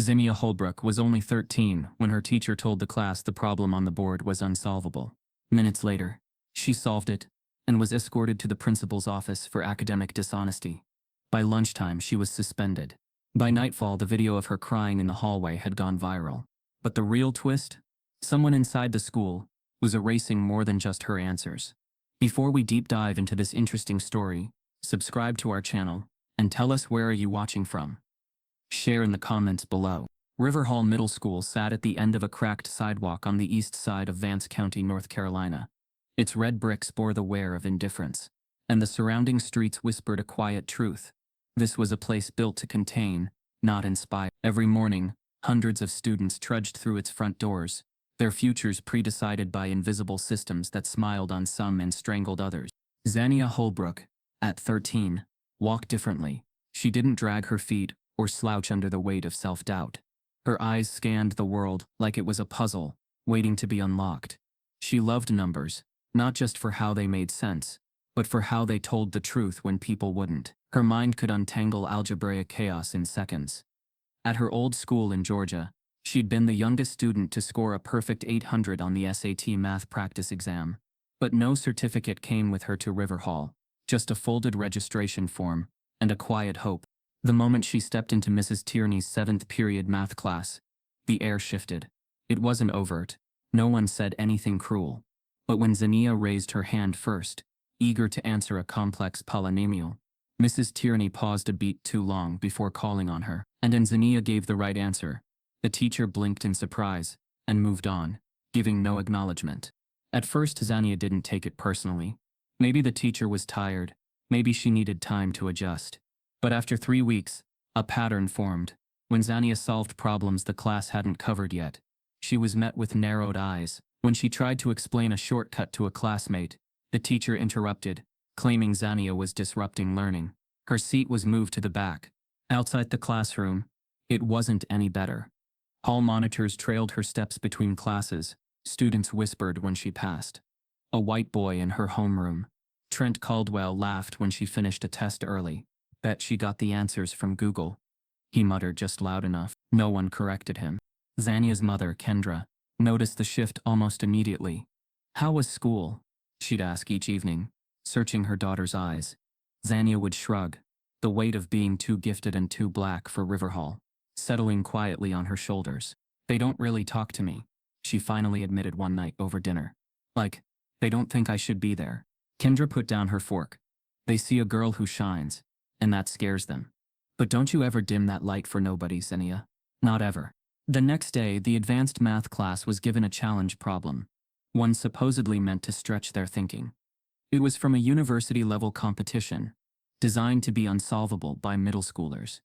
Zaniya Holbrook was only 13 when her teacher told the class the problem on the board was unsolvable. Minutes later, she solved it and was escorted to the principal's office for academic dishonesty. By lunchtime, she was suspended. By nightfall, the video of her crying in the hallway had gone viral. But the real twist? Someone inside the school was erasing more than just her answers. Before we deep dive into this interesting story, subscribe to our channel and tell us where are you watching from. Share in the comments below. Riverhall Middle School sat at the end of a cracked sidewalk on the east side of Vance County, North Carolina. Its red bricks bore the wear of indifference, and the surrounding streets whispered a quiet truth. This was a place built to contain, not inspire. Every morning, hundreds of students trudged through its front doors, their futures pre-decided by invisible systems that smiled on some and strangled others. Zaniya Holbrook, at 13, walked differently. She didn't drag her feet or slouch under the weight of self-doubt. Her eyes scanned the world like it was a puzzle, waiting to be unlocked. She loved numbers, not just for how they made sense, but for how they told the truth when people wouldn't. Her mind could untangle algebraic chaos in seconds. At her old school in Georgia, she'd been the youngest student to score a perfect 800 on the SAT math practice exam. But no certificate came with her to Riverhall, just a folded registration form and a quiet hope. The moment she stepped into Mrs. Tierney's 7th period math class, the air shifted. It wasn't overt. No one said anything cruel. But when Zaniya raised her hand first, eager to answer a complex polynomial, Mrs. Tierney paused a beat too long before calling on her. And when Zaniya gave the right answer, the teacher blinked in surprise and moved on, giving no acknowledgement. At first, Zaniya didn't take it personally. Maybe the teacher was tired. Maybe she needed time to adjust. But after 3 weeks, a pattern formed. When Zaniya solved problems the class hadn't covered yet, she was met with narrowed eyes. When she tried to explain a shortcut to a classmate, the teacher interrupted, claiming Zaniya was disrupting learning. Her seat was moved to the back. Outside the classroom, it wasn't any better. Hall monitors trailed her steps between classes. Students whispered when she passed. A white boy in her homeroom. Trent Caldwell laughed when she finished a test early. Bet she got the answers from Google. He muttered just loud enough. No one corrected him. Zaniya's mother, Kendra, noticed the shift almost immediately. How was school? She'd ask each evening, searching her daughter's eyes. Zaniya would shrug, the weight of being too gifted and too black for Riverhall, settling quietly on her shoulders. They don't really talk to me, she finally admitted one night over dinner. Like, they don't think I should be there. Kendra put down her fork. They see a girl who shines, and that scares them. But don't you ever dim that light for nobody, Zaniya. Not ever. The next day, the advanced math class was given a challenge problem, one supposedly meant to stretch their thinking. It was from a university-level competition, designed to be unsolvable by middle schoolers.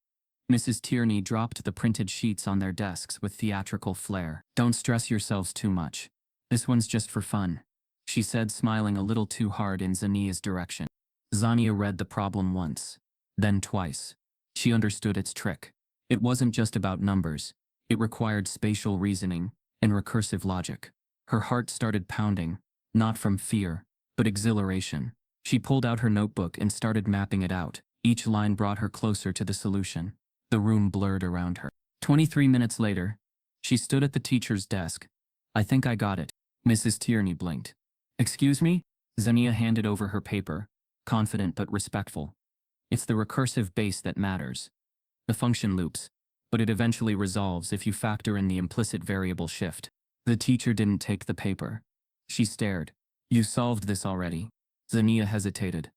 Mrs. Tierney dropped the printed sheets on their desks with theatrical flair. Don't stress yourselves too much. This one's just for fun, she said, smiling a little too hard in Zaniya's direction. Zaniya read the problem once, then twice. She understood its trick. It wasn't just about numbers. It required spatial reasoning and recursive logic. Her heart started pounding, not from fear, but exhilaration. She pulled out her notebook and started mapping it out. Each line brought her closer to the solution. The room blurred around her. 23 minutes later, she stood at the teacher's desk. I think I got it. Mrs. Tierney blinked. Excuse me? Zaniya handed over her paper, confident but respectful. It's the recursive base that matters. The function loops, but it eventually resolves if you factor in the implicit variable shift. The teacher didn't take the paper. She stared. You solved this already? Zaniya hesitated.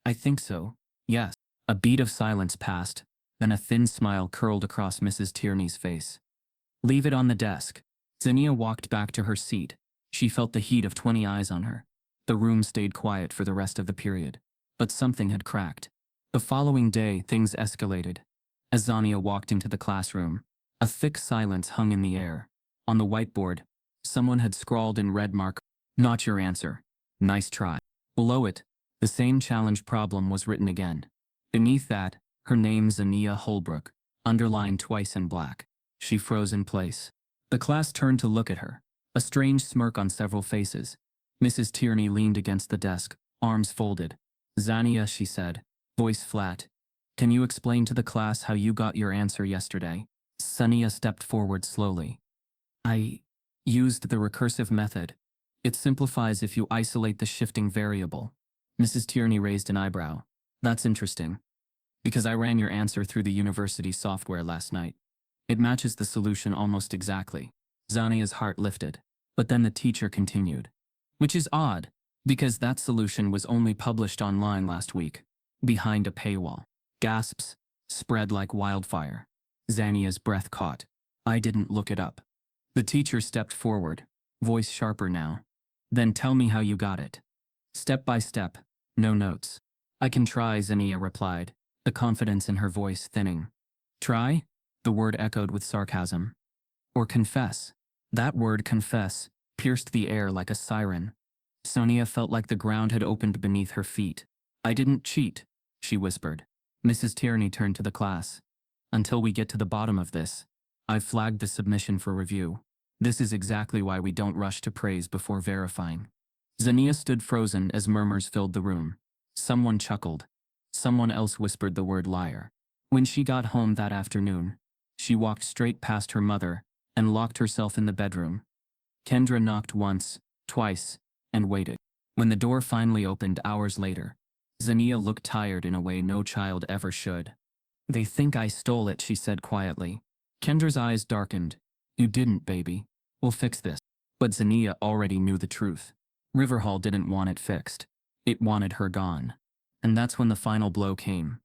I think so. Yes. A beat of silence passed, then a thin smile curled across Mrs. Tierney's face. Leave it on the desk. Zaniya walked back to her seat. She felt the heat of 20 eyes on her. The room stayed quiet for the rest of the period. But something had cracked. The following day, things escalated. As Zaniya walked into the classroom, a thick silence hung in the air. On the whiteboard, someone had scrawled in red marker, "Not your answer. Nice try." Below it, the same challenge problem was written again. Beneath that, her name, Zaniya Holbrook, underlined twice in black. She froze in place. The class turned to look at her, a strange smirk on several faces. Mrs. Tierney leaned against the desk, arms folded. Zaniya, she said, voice flat. Can you explain to the class how you got your answer yesterday? Zaniya stepped forward slowly. I used the recursive method. It simplifies if you isolate the shifting variable. Mrs. Tierney raised an eyebrow. That's interesting. Because I ran your answer through the university software last night. It matches the solution almost exactly. Zaniya's heart lifted. But then the teacher continued. Which is odd, because that solution was only published online last week. Behind a paywall. Gasps spread like wildfire. Zaniya's breath caught. I didn't look it up. The teacher stepped forward, voice sharper now. Then tell me how you got it. Step by step, no notes. I can try, Zaniya replied, the confidence in her voice thinning. Try? The word echoed with sarcasm. Or confess. That word confess pierced the air like a siren. Zaniya felt like the ground had opened beneath her feet. I didn't cheat, she whispered. Mrs. Tierney turned to the class. Until we get to the bottom of this, I've flagged the submission for review. This is exactly why we don't rush to praise before verifying. Zaniya stood frozen as murmurs filled the room. Someone chuckled. Someone else whispered the word liar. When she got home that afternoon, she walked straight past her mother and locked herself in the bedroom. Kendra knocked once, twice, and waited. When the door finally opened hours later, Zaniya looked tired in a way no child ever should. They think I stole it, she said quietly. Kendra's eyes darkened. You didn't, baby. We'll fix this. But Zaniya already knew the truth. Riverhall didn't want it fixed. It wanted her gone. And that's when the final blow came.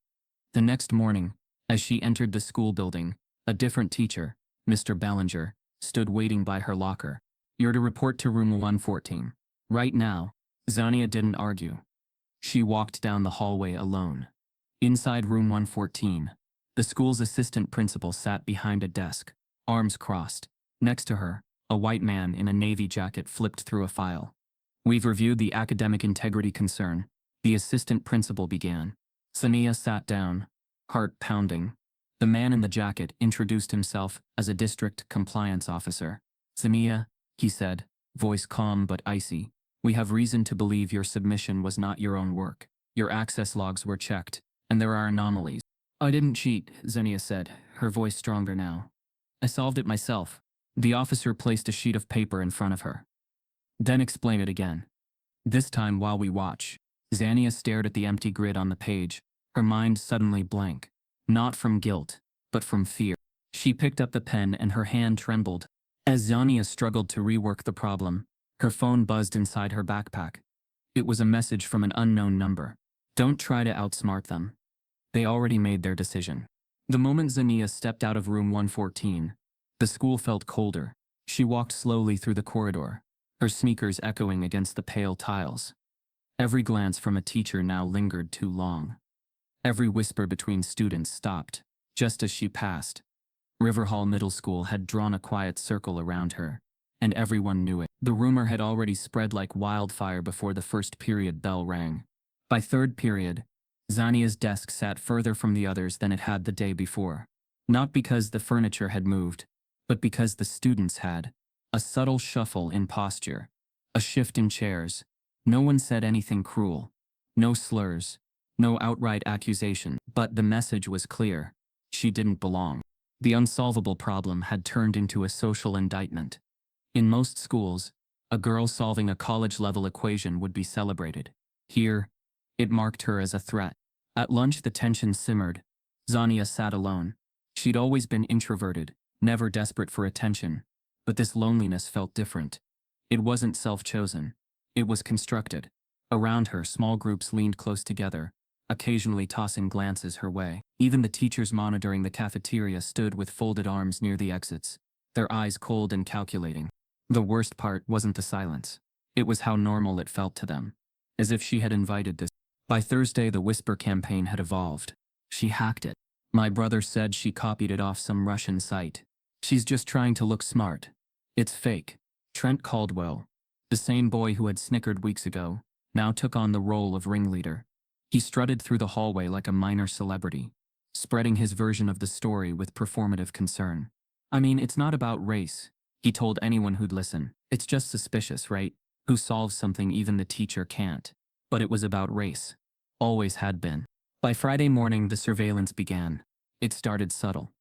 The next morning, as she entered the school building, a different teacher, Mr. Ballinger, stood waiting by her locker. You're to report to room 114. Right now. Zaniya didn't argue. She walked down the hallway alone. Inside room 114, the school's assistant principal sat behind a desk, arms crossed. Next to her, a white man in a navy jacket flipped through a file. We've reviewed the academic integrity concern, the assistant principal began. Zaniya sat down, heart pounding. The man in the jacket introduced himself as a district compliance officer. Zaniya, he said, voice calm but icy, we have reason to believe your submission was not your own work. Your access logs were checked, and there are anomalies. I didn't cheat, Zaniya said, her voice stronger now. I solved it myself. The officer placed a sheet of paper in front of her. Then explain it again. This time while we watch. Zaniya stared at the empty grid on the page, her mind suddenly blank. Not from guilt, but from fear. She picked up the pen and her hand trembled. As Zaniya struggled to rework the problem, her phone buzzed inside her backpack. It was a message from an unknown number. Don't try to outsmart them. They already made their decision. The moment Zaniya stepped out of room 114, the school felt colder. She walked slowly through the corridor, her sneakers echoing against the pale tiles. Every glance from a teacher now lingered too long. Every whisper between students stopped, just as she passed. Riverhall Middle School had drawn a quiet circle around her, and everyone knew it. The rumor had already spread like wildfire before the first period bell rang. By third period, Zaniya's desk sat further from the others than it had the day before. Not because the furniture had moved, but because the students had. A subtle shuffle in posture, a shift in chairs. No one said anything cruel. No slurs. No outright accusation. But the message was clear. She didn't belong. The unsolvable problem had turned into a social indictment. In most schools, a girl solving a college-level equation would be celebrated. Here, it marked her as a threat. At lunch the tension simmered. Zaniya sat alone. She'd always been introverted, never desperate for attention. But this loneliness felt different. It wasn't self-chosen. It was constructed. Around her, small groups leaned close together, occasionally tossing glances her way. Even the teachers monitoring the cafeteria stood with folded arms near the exits, their eyes cold and calculating. The worst part wasn't the silence. It was how normal it felt to them. As if she had invited this. By Thursday, the whisper campaign had evolved. She hacked it. My brother said she copied it off some Russian site. She's just trying to look smart. It's fake. Trent Caldwell, the same boy who had snickered weeks ago, now took on the role of ringleader. He strutted through the hallway like a minor celebrity, spreading his version of the story with performative concern. I mean, it's not about race, he told anyone who'd listen. It's just suspicious, right? Who solves something even the teacher can't. But it was about race. Always had been. By Friday morning, the surveillance began. It started subtle.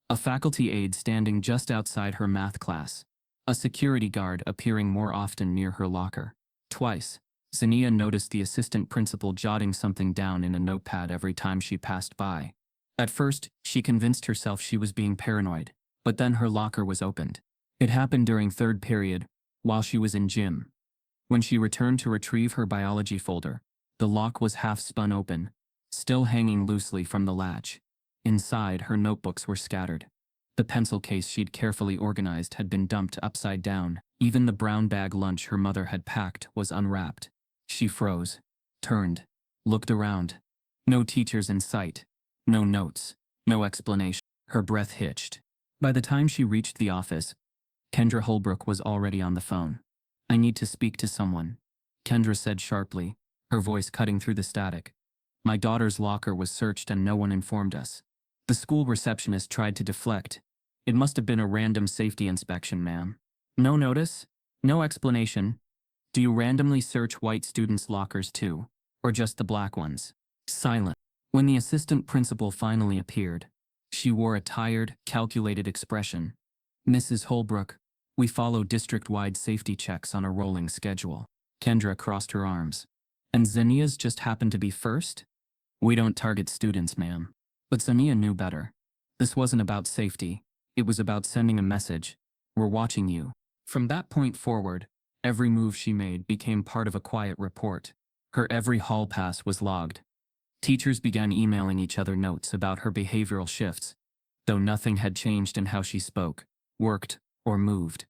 a faculty aide standing just outside her math class, a security guard appearing more often near her locker. Twice, Zaniya noticed the assistant principal jotting something down in a notepad every time she passed by. At first, she convinced herself she was being paranoid, but then her locker was opened. It happened during third period, while she was in gym. When she returned to retrieve her biology folder, the lock was half spun open, still hanging loosely from the latch. Inside, her notebooks were scattered. The pencil case she'd carefully organized had been dumped upside down. Even the brown bag lunch her mother had packed was unwrapped. She froze, turned, looked around. No teachers in sight. No notes. No explanation. Her breath hitched. By the time she reached the office, Kendra Holbrook was already on the phone. "I need to speak to someone," Kendra said sharply, her voice cutting through the static. "My daughter's locker was searched and no one informed us." The school receptionist tried to deflect. "It must have been a random safety inspection, ma'am. No notice? No explanation? Do you randomly search white students' lockers too, or just the black ones?" Silent. When the assistant principal finally appeared, she wore a tired, calculated expression. "Mrs. Holbrook, we follow district-wide safety checks on a rolling schedule." Kendra crossed her arms. "And Zaniya's just happened to be first?" "We don't target students, ma'am." But Zaniya knew better. This wasn't about safety. It was about sending a message. "We're watching you." From that point forward, every move she made became part of a quiet report. Her every hall pass was logged. Teachers began emailing each other notes about her behavioral shifts, though nothing had changed in how she spoke, worked, or moved.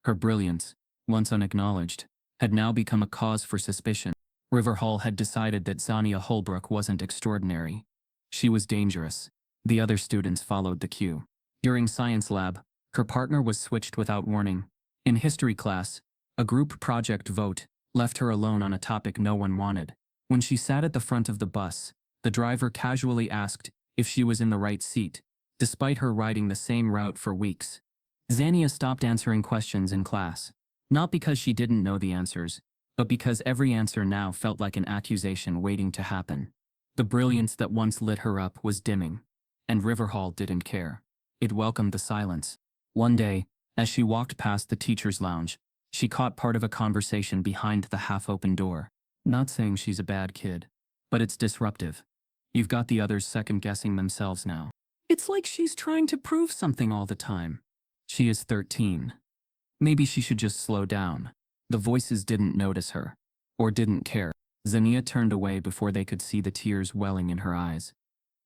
Her brilliance, once unacknowledged, had now become a cause for suspicion. Riverhall had decided that Zaniya Holbrook wasn't extraordinary. She was dangerous. The other students followed the cue. During science lab, her partner was switched without warning. In history class, a group project vote left her alone on a topic no one wanted. When she sat at the front of the bus, the driver casually asked if she was in the right seat, despite her riding the same route for weeks. Zaniya stopped answering questions in class, not because she didn't know the answers, but because every answer now felt like an accusation waiting to happen. The brilliance that once lit her up was dimming, and Riverhall didn't care. It welcomed the silence. One day, as she walked past the teacher's lounge, she caught part of a conversation behind the half-open door. "Not saying she's a bad kid, but it's disruptive. You've got the others second-guessing themselves now. It's like she's trying to prove something all the time. She is 13. Maybe she should just slow down." The voices didn't notice her, or didn't care. Zaniya turned away before they could see the tears welling in her eyes.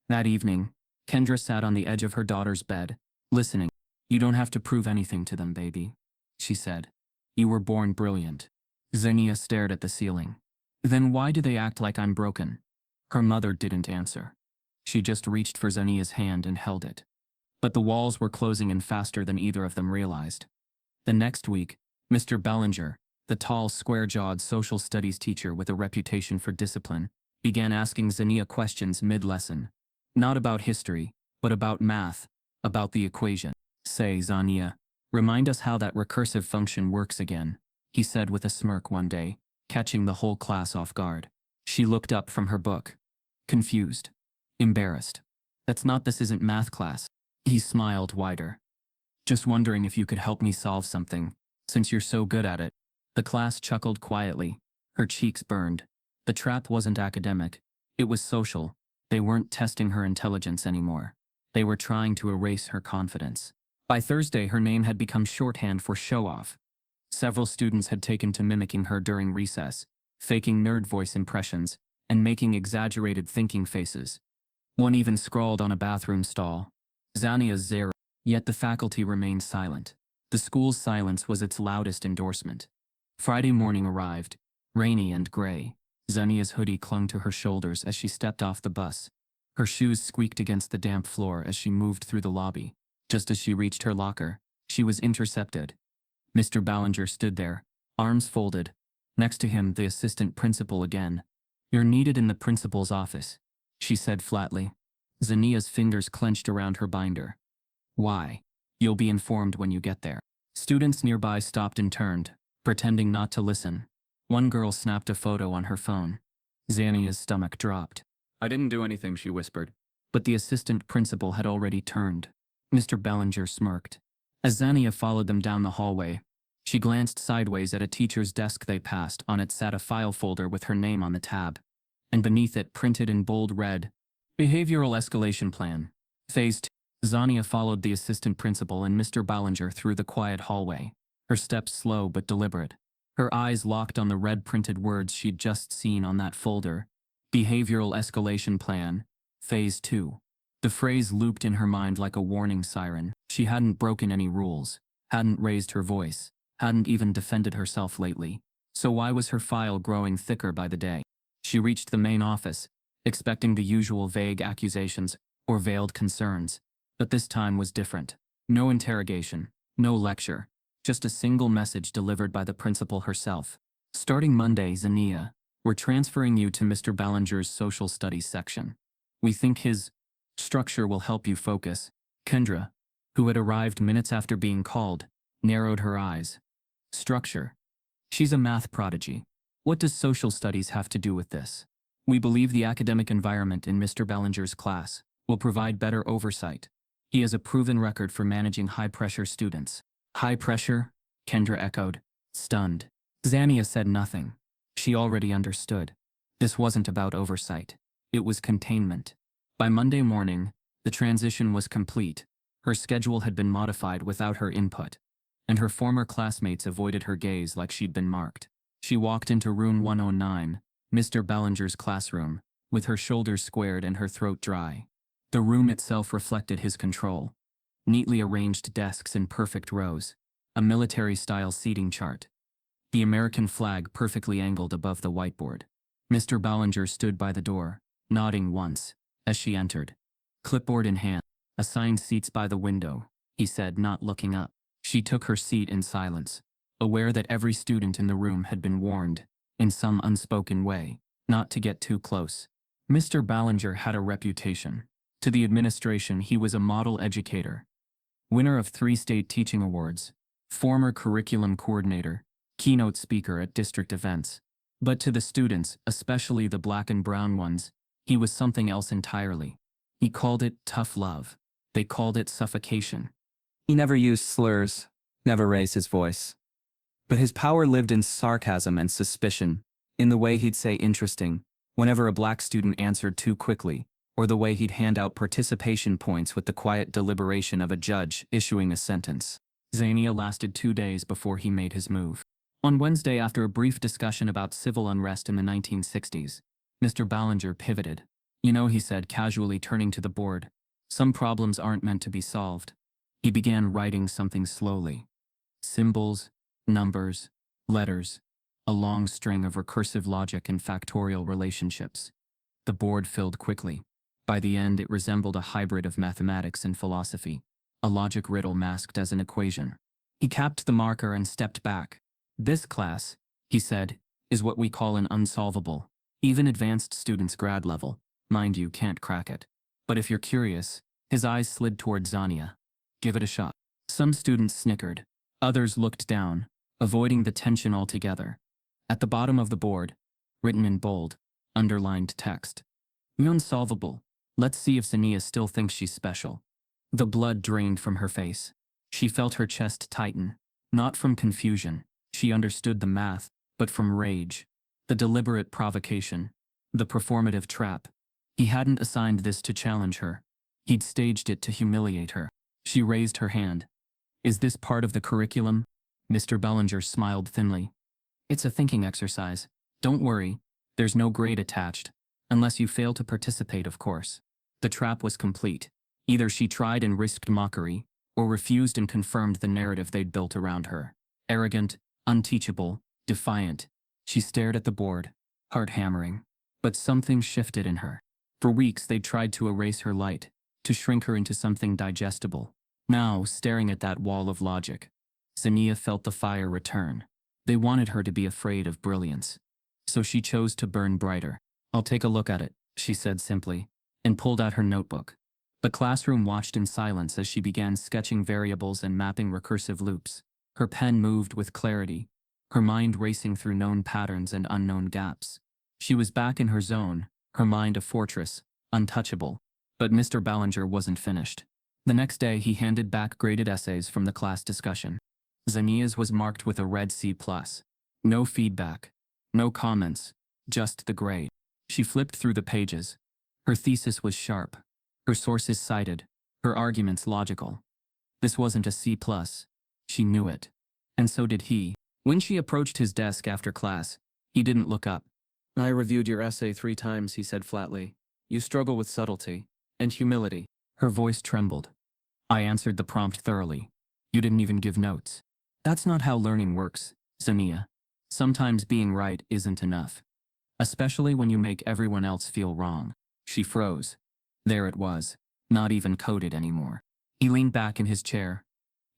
That evening, Kendra sat on the edge of her daughter's bed, listening. "You don't have to prove anything to them, baby," she said. "You were born brilliant." Zaniya stared at the ceiling. "Then why do they act like I'm broken?" Her mother didn't answer. She just reached for Zaniya's hand and held it. But the walls were closing in faster than either of them realized. The next week, Mr. Bellinger, the tall, square-jawed social studies teacher with a reputation for discipline, began asking Zaniya questions mid-lesson. Not about history, but about math, about the equation. "Say, Zaniya, remind us how that recursive function works again," he said with a smirk one day, catching the whole class off guard. She looked up from her book, confused, embarrassed. This isn't math class." He smiled wider. "Just wondering if you could help me solve something, since you're so good at it." The class chuckled quietly. Her cheeks burned. The trap wasn't academic. It was social. They weren't testing her intelligence anymore. They were trying to erase her confidence. By Thursday, her name had become shorthand for show-off. Several students had taken to mimicking her during recess, faking nerd voice impressions, and making exaggerated thinking faces. One even scrawled on a bathroom stall, "Zaniya's 0." Yet the faculty remained silent. The school's silence was its loudest endorsement. Friday morning arrived, rainy and gray. Zaniya's hoodie clung to her shoulders as she stepped off the bus. Her shoes squeaked against the damp floor as she moved through the lobby. Just as she reached her locker, she was intercepted. Mr. Ballinger stood there, arms folded. Next to him, the assistant principal again. "You're needed in the principal's office," she said flatly. Zaniya's fingers clenched around her binder. "Why?" "You'll be informed when you get there." Students nearby stopped and turned, pretending not to listen. One girl snapped a photo on her phone. Zaniya's stomach dropped. "I didn't do anything," she whispered. But the assistant principal had already turned. Mr. Bellinger smirked. As Zaniya followed them down the hallway, she glanced sideways at a teacher's desk they passed. On it sat a file folder with her name on the tab, and beneath it, printed in bold red, Behavioral Escalation Plan. Phase 2. Zaniya followed the assistant principal and Mr. Ballinger through the quiet hallway, her steps slow but deliberate. Her eyes locked on the red printed words she'd just seen on that folder. Behavioral Escalation Plan. Phase 2. The phrase looped in her mind like a warning siren. She hadn't broken any rules, hadn't raised her voice, hadn't even defended herself lately. So why was her file growing thicker by the day? She reached the main office, expecting the usual vague accusations or veiled concerns. But this time was different. No interrogation, no lecture, just a single message delivered by the principal herself. Starting Monday, Zaniya, we're transferring you to Mr. Ballinger's social studies section. We think his structure will help you focus. Kendra, who had arrived minutes after being called, narrowed her eyes. Structure. She's a math prodigy. What does social studies have to do with this? We believe the academic environment in Mr. Bellinger's class will provide better oversight. He has a proven record for managing high-pressure students. High pressure? Kendra echoed, stunned. Zaniya said nothing. She already understood. This wasn't about oversight. It was containment. By Monday morning, the transition was complete. Her schedule had been modified without her input, and her former classmates avoided her gaze like she'd been marked. She walked into room 109, Mr. Ballinger's classroom, with her shoulders squared and her throat dry. The room itself reflected his control. Neatly arranged desks in perfect rows, a military-style seating chart, the American flag perfectly angled above the whiteboard. Mr. Ballinger stood by the door, nodding once, as she entered. Clipboard in hand, assigned seats by the window, he said, not looking up. She took her seat in silence, aware that every student in the room had been warned, in some unspoken way, not to get too close. Mr. Ballinger had a reputation. To the administration, he was a model educator, winner of 3 state teaching awards, former curriculum coordinator, keynote speaker at district events. But to the students, especially the black and brown ones, he was something else entirely. He called it tough love. They called it suffocation. He never used slurs, never raised his voice. But his power lived in sarcasm and suspicion, in the way he'd say interesting whenever a black student answered too quickly, or the way he'd hand out participation points with the quiet deliberation of a judge issuing a sentence. Zaniya lasted 2 days before he made his move. On Wednesday, after a brief discussion about civil unrest in the 1960s, Mr. Ballinger pivoted. You know, he said, casually turning to the board, some problems aren't meant to be solved. He began writing something slowly. Symbols, numbers, letters, a long string of recursive logic and factorial relationships. The board filled quickly. By the end, it resembled a hybrid of mathematics and philosophy, a logic riddle masked as an equation. He capped the marker and stepped back. This class, he said, is what we call an unsolvable. Even advanced students grad level, mind you, can't crack it. But if you're curious, his eyes slid toward Zaniya. Give it a shot. Some students snickered. Others looked down, avoiding the tension altogether. At the bottom of the board, written in bold, underlined text. Unsolvable. Let's see if Zaniya still thinks she's special. The blood drained from her face. She felt her chest tighten. Not from confusion. She understood the math, but from rage. The deliberate provocation. The performative trap. He hadn't assigned this to challenge her. He'd staged it to humiliate her. She raised her hand. Is this part of the curriculum? Mr. Bellinger smiled thinly. It's a thinking exercise. Don't worry. There's no grade attached. Unless you fail to participate, of course. The trap was complete. Either she tried and risked mockery, or refused and confirmed the narrative they'd built around her. Arrogant, unteachable, defiant. She stared at the board, heart hammering. But something shifted in her. For weeks they'd tried to erase her light, to shrink her into something digestible. Now, staring at that wall of logic, Zaniya felt the fire return. They wanted her to be afraid of brilliance. So she chose to burn brighter. I'll take a look at it, she said simply, and pulled out her notebook. The classroom watched in silence as she began sketching variables and mapping recursive loops. Her pen moved with clarity, her mind racing through known patterns and unknown gaps. She was back in her zone, her mind a fortress, untouchable. But Mr. Ballinger wasn't finished. The next day, he handed back graded essays from the class discussion. Zaniya's was marked with a red C+. No feedback. No comments. Just the grade. She flipped through the pages. Her thesis was sharp. Her sources cited. Her arguments logical. This wasn't a C+. She knew it. And so did he. When she approached his desk after class, he didn't look up. "I reviewed your essay 3 times," he said flatly. "You struggle with subtlety and humility." Her voice trembled. "I answered the prompt thoroughly. You didn't even give notes." "That's not how learning works, Zaniya. Sometimes being right isn't enough. Especially when you make everyone else feel wrong." She froze. There it was. Not even coded anymore. He leaned back in his chair.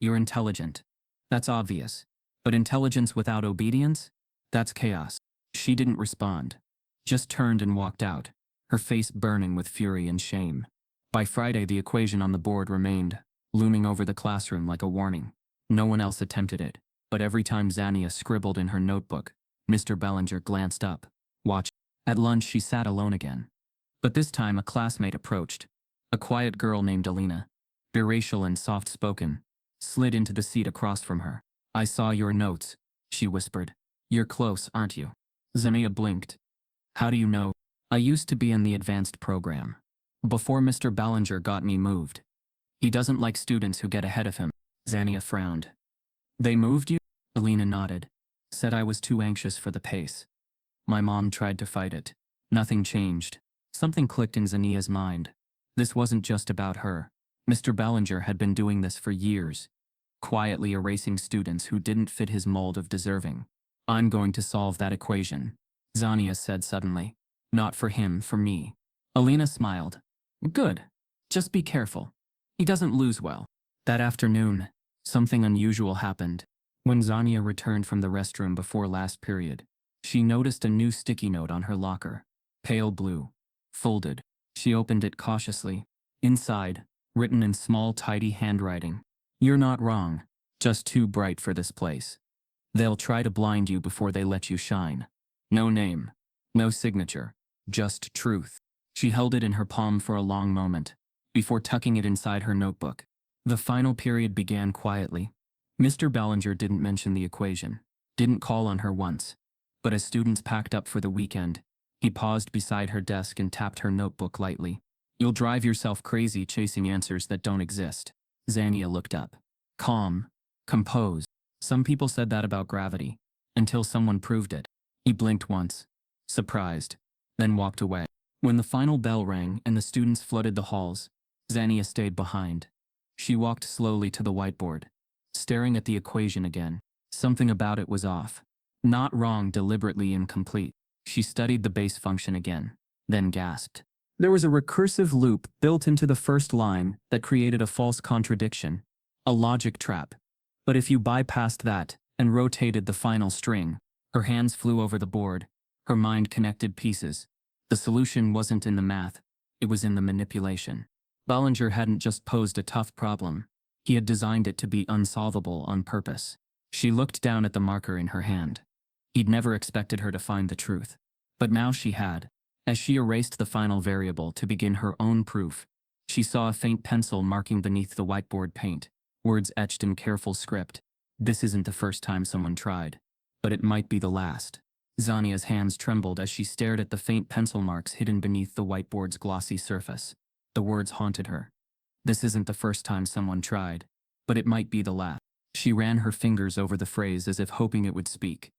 "You're intelligent. That's obvious. But intelligence without obedience? That's chaos." She didn't respond. Just turned and walked out, her face burning with fury and shame. By Friday, the equation on the board remained, looming over the classroom like a warning. No one else attempted it, but every time Zaniya scribbled in her notebook, Mr. Bellinger glanced up, watched. At lunch, she sat alone again. But this time a classmate approached. A quiet girl named Alina, biracial and soft-spoken, slid into the seat across from her. "I saw your notes," she whispered. "You're close, aren't you?" Zaniya blinked. "How do you know?" "I used to be in the advanced program. Before Mr. Ballinger got me moved. He doesn't like students who get ahead of him." Zaniya frowned. "They moved you?" Alina nodded. "Said I was too anxious for the pace. My mom tried to fight it. Nothing changed." Something clicked in Zaniya's mind. This wasn't just about her. Mr. Ballinger had been doing this for years, quietly erasing students who didn't fit his mold of deserving. "I'm going to solve that equation," Zaniya said suddenly. "Not for him, for me." Alina smiled. "Good. Just be careful. He doesn't lose well." That afternoon, something unusual happened. When Zaniya returned from the restroom before last period, she noticed a new sticky note on her locker. Pale blue. Folded. She opened it cautiously. Inside, written in small, tidy handwriting. "You're not wrong. Just too bright for this place. They'll try to blind you before they let you shine." No name. No signature. Just truth. She held it in her palm for a long moment, before tucking it inside her notebook. The final period began quietly. Mr. Ballinger didn't mention the equation, didn't call on her once. But as students packed up for the weekend, he paused beside her desk and tapped her notebook lightly. "You'll drive yourself crazy chasing answers that don't exist." Zaniya looked up. Calm. Composed. Some people said that about gravity, until someone proved it. He blinked once, surprised, then walked away. When the final bell rang and the students flooded the halls, Zaniya stayed behind. She walked slowly to the whiteboard, staring at the equation again. Something about it was off. Not wrong, deliberately incomplete. She studied the base function again, then gasped. There was a recursive loop built into the first line that created a false contradiction, a logic trap. But if you bypassed that and rotated the final string, her hands flew over the board, her mind connected pieces. The solution wasn't in the math, it was in the manipulation. Ballinger hadn't just posed a tough problem, he had designed it to be unsolvable on purpose. She looked down at the marker in her hand. He'd never expected her to find the truth. But now she had. As she erased the final variable to begin her own proof, she saw a faint pencil marking beneath the whiteboard paint, words etched in careful script. "This isn't the first time someone tried, but it might be the last." Zaniya's hands trembled as she stared at the faint pencil marks hidden beneath the whiteboard's glossy surface. The words haunted her. "This isn't the first time someone tried, but it might be the last." She ran her fingers over the phrase as if hoping it would speak.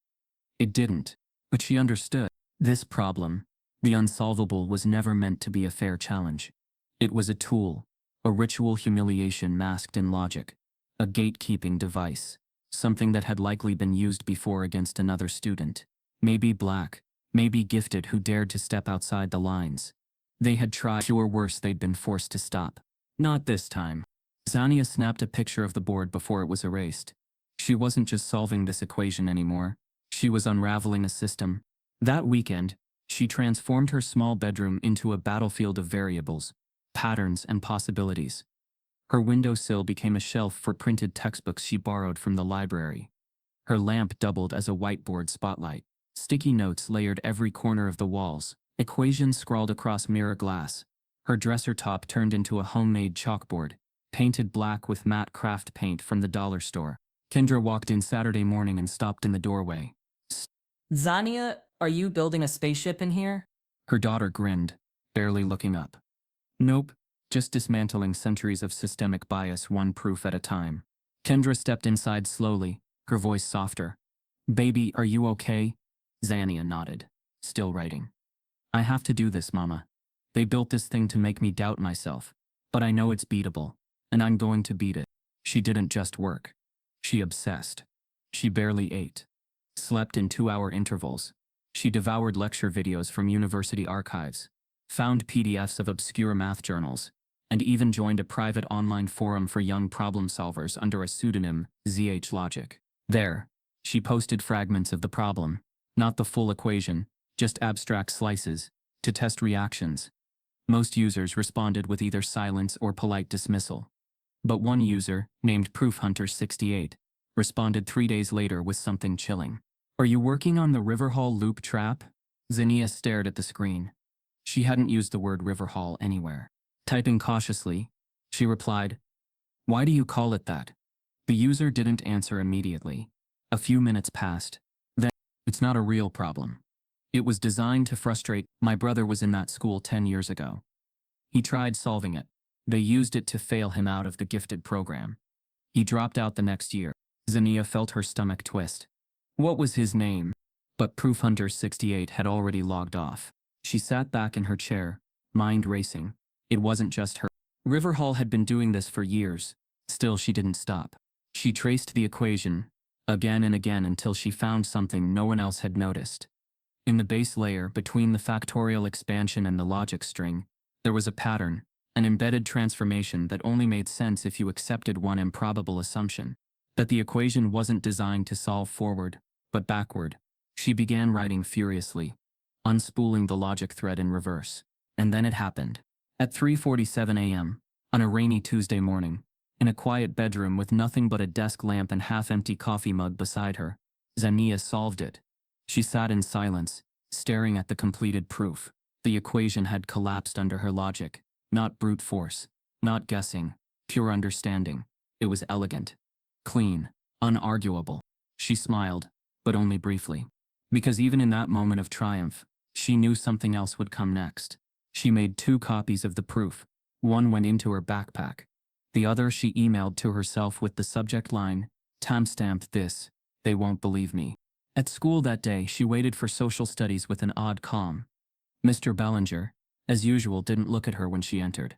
It didn't, but she understood. This problem, the unsolvable, was never meant to be a fair challenge. It was a tool, a ritual humiliation masked in logic, a gatekeeping device, something that had likely been used before against another student. Maybe black, maybe gifted, who dared to step outside the lines. They had tried, or worse, they'd been forced to stop. Not this time. Zaniya snapped a picture of the board before it was erased. She wasn't just solving this equation anymore. She was unraveling a system. That weekend, she transformed her small bedroom into a battlefield of variables, patterns, and possibilities. Her windowsill became a shelf for printed textbooks she borrowed from the library. Her lamp doubled as a whiteboard spotlight. Sticky notes layered every corner of the walls, equations scrawled across mirror glass. Her dresser top turned into a homemade chalkboard, painted black with matte craft paint from the dollar store. Kendra walked in Saturday morning and stopped in the doorway. Zaniya, are you building a spaceship in here? Her daughter grinned, barely looking up. Nope, just dismantling centuries of systemic bias one proof at a time. Kendra stepped inside slowly, her voice softer. Baby, are you okay? Zaniya nodded, still writing. I have to do this, Mama. They built this thing to make me doubt myself, but I know it's beatable, and I'm going to beat it. She didn't just work. She obsessed. She barely ate. Slept in 2-hour intervals. She devoured lecture videos from university archives, found PDFs of obscure math journals, and even joined a private online forum for young problem solvers under a pseudonym, ZH Logic. There, she posted fragments of the problem, not the full equation, just abstract slices, to test reactions. Most users responded with either silence or polite dismissal. But one user, named ProofHunter68, responded 3 days later with something chilling. Are you working on the Riverhall loop trap? Zaniya stared at the screen. She hadn't used the word Riverhall anywhere. Typing cautiously, she replied, Why do you call it that? The user didn't answer immediately. A few minutes passed. Then, it's not a real problem. It was designed to frustrate. My brother was in that school 10 years ago. He tried solving it. They used it to fail him out of the gifted program. He dropped out the next year. Zaniya felt her stomach twist. What was his name? But ProofHunter68 had already logged off. She sat back in her chair, mind racing. It wasn't just her. Riverhall had been doing this for years. Still, she didn't stop. She traced the equation, again and again, until she found something no one else had noticed. In the base layer, between the factorial expansion and the logic string, there was a pattern, an embedded transformation that only made sense if you accepted one improbable assumption, that the equation wasn't designed to solve forward, but backward. She began writing furiously, unspooling the logic thread in reverse. And then it happened. At 3:47 a.m., on a rainy Tuesday morning, in a quiet bedroom with nothing but a desk lamp and half-empty coffee mug beside her, Zaniya solved it. She sat in silence, staring at the completed proof. The equation had collapsed under her logic, not brute force, not guessing, pure understanding. It was elegant, clean, unarguable. She smiled, but only briefly. Because even in that moment of triumph, she knew something else would come next. She made 2 copies of the proof. One went into her backpack. The other she emailed to herself with the subject line, timestamped this, they won't believe me. At school that day, she waited for social studies with an odd calm. Mr. Ballinger, as usual, didn't look at her when she entered.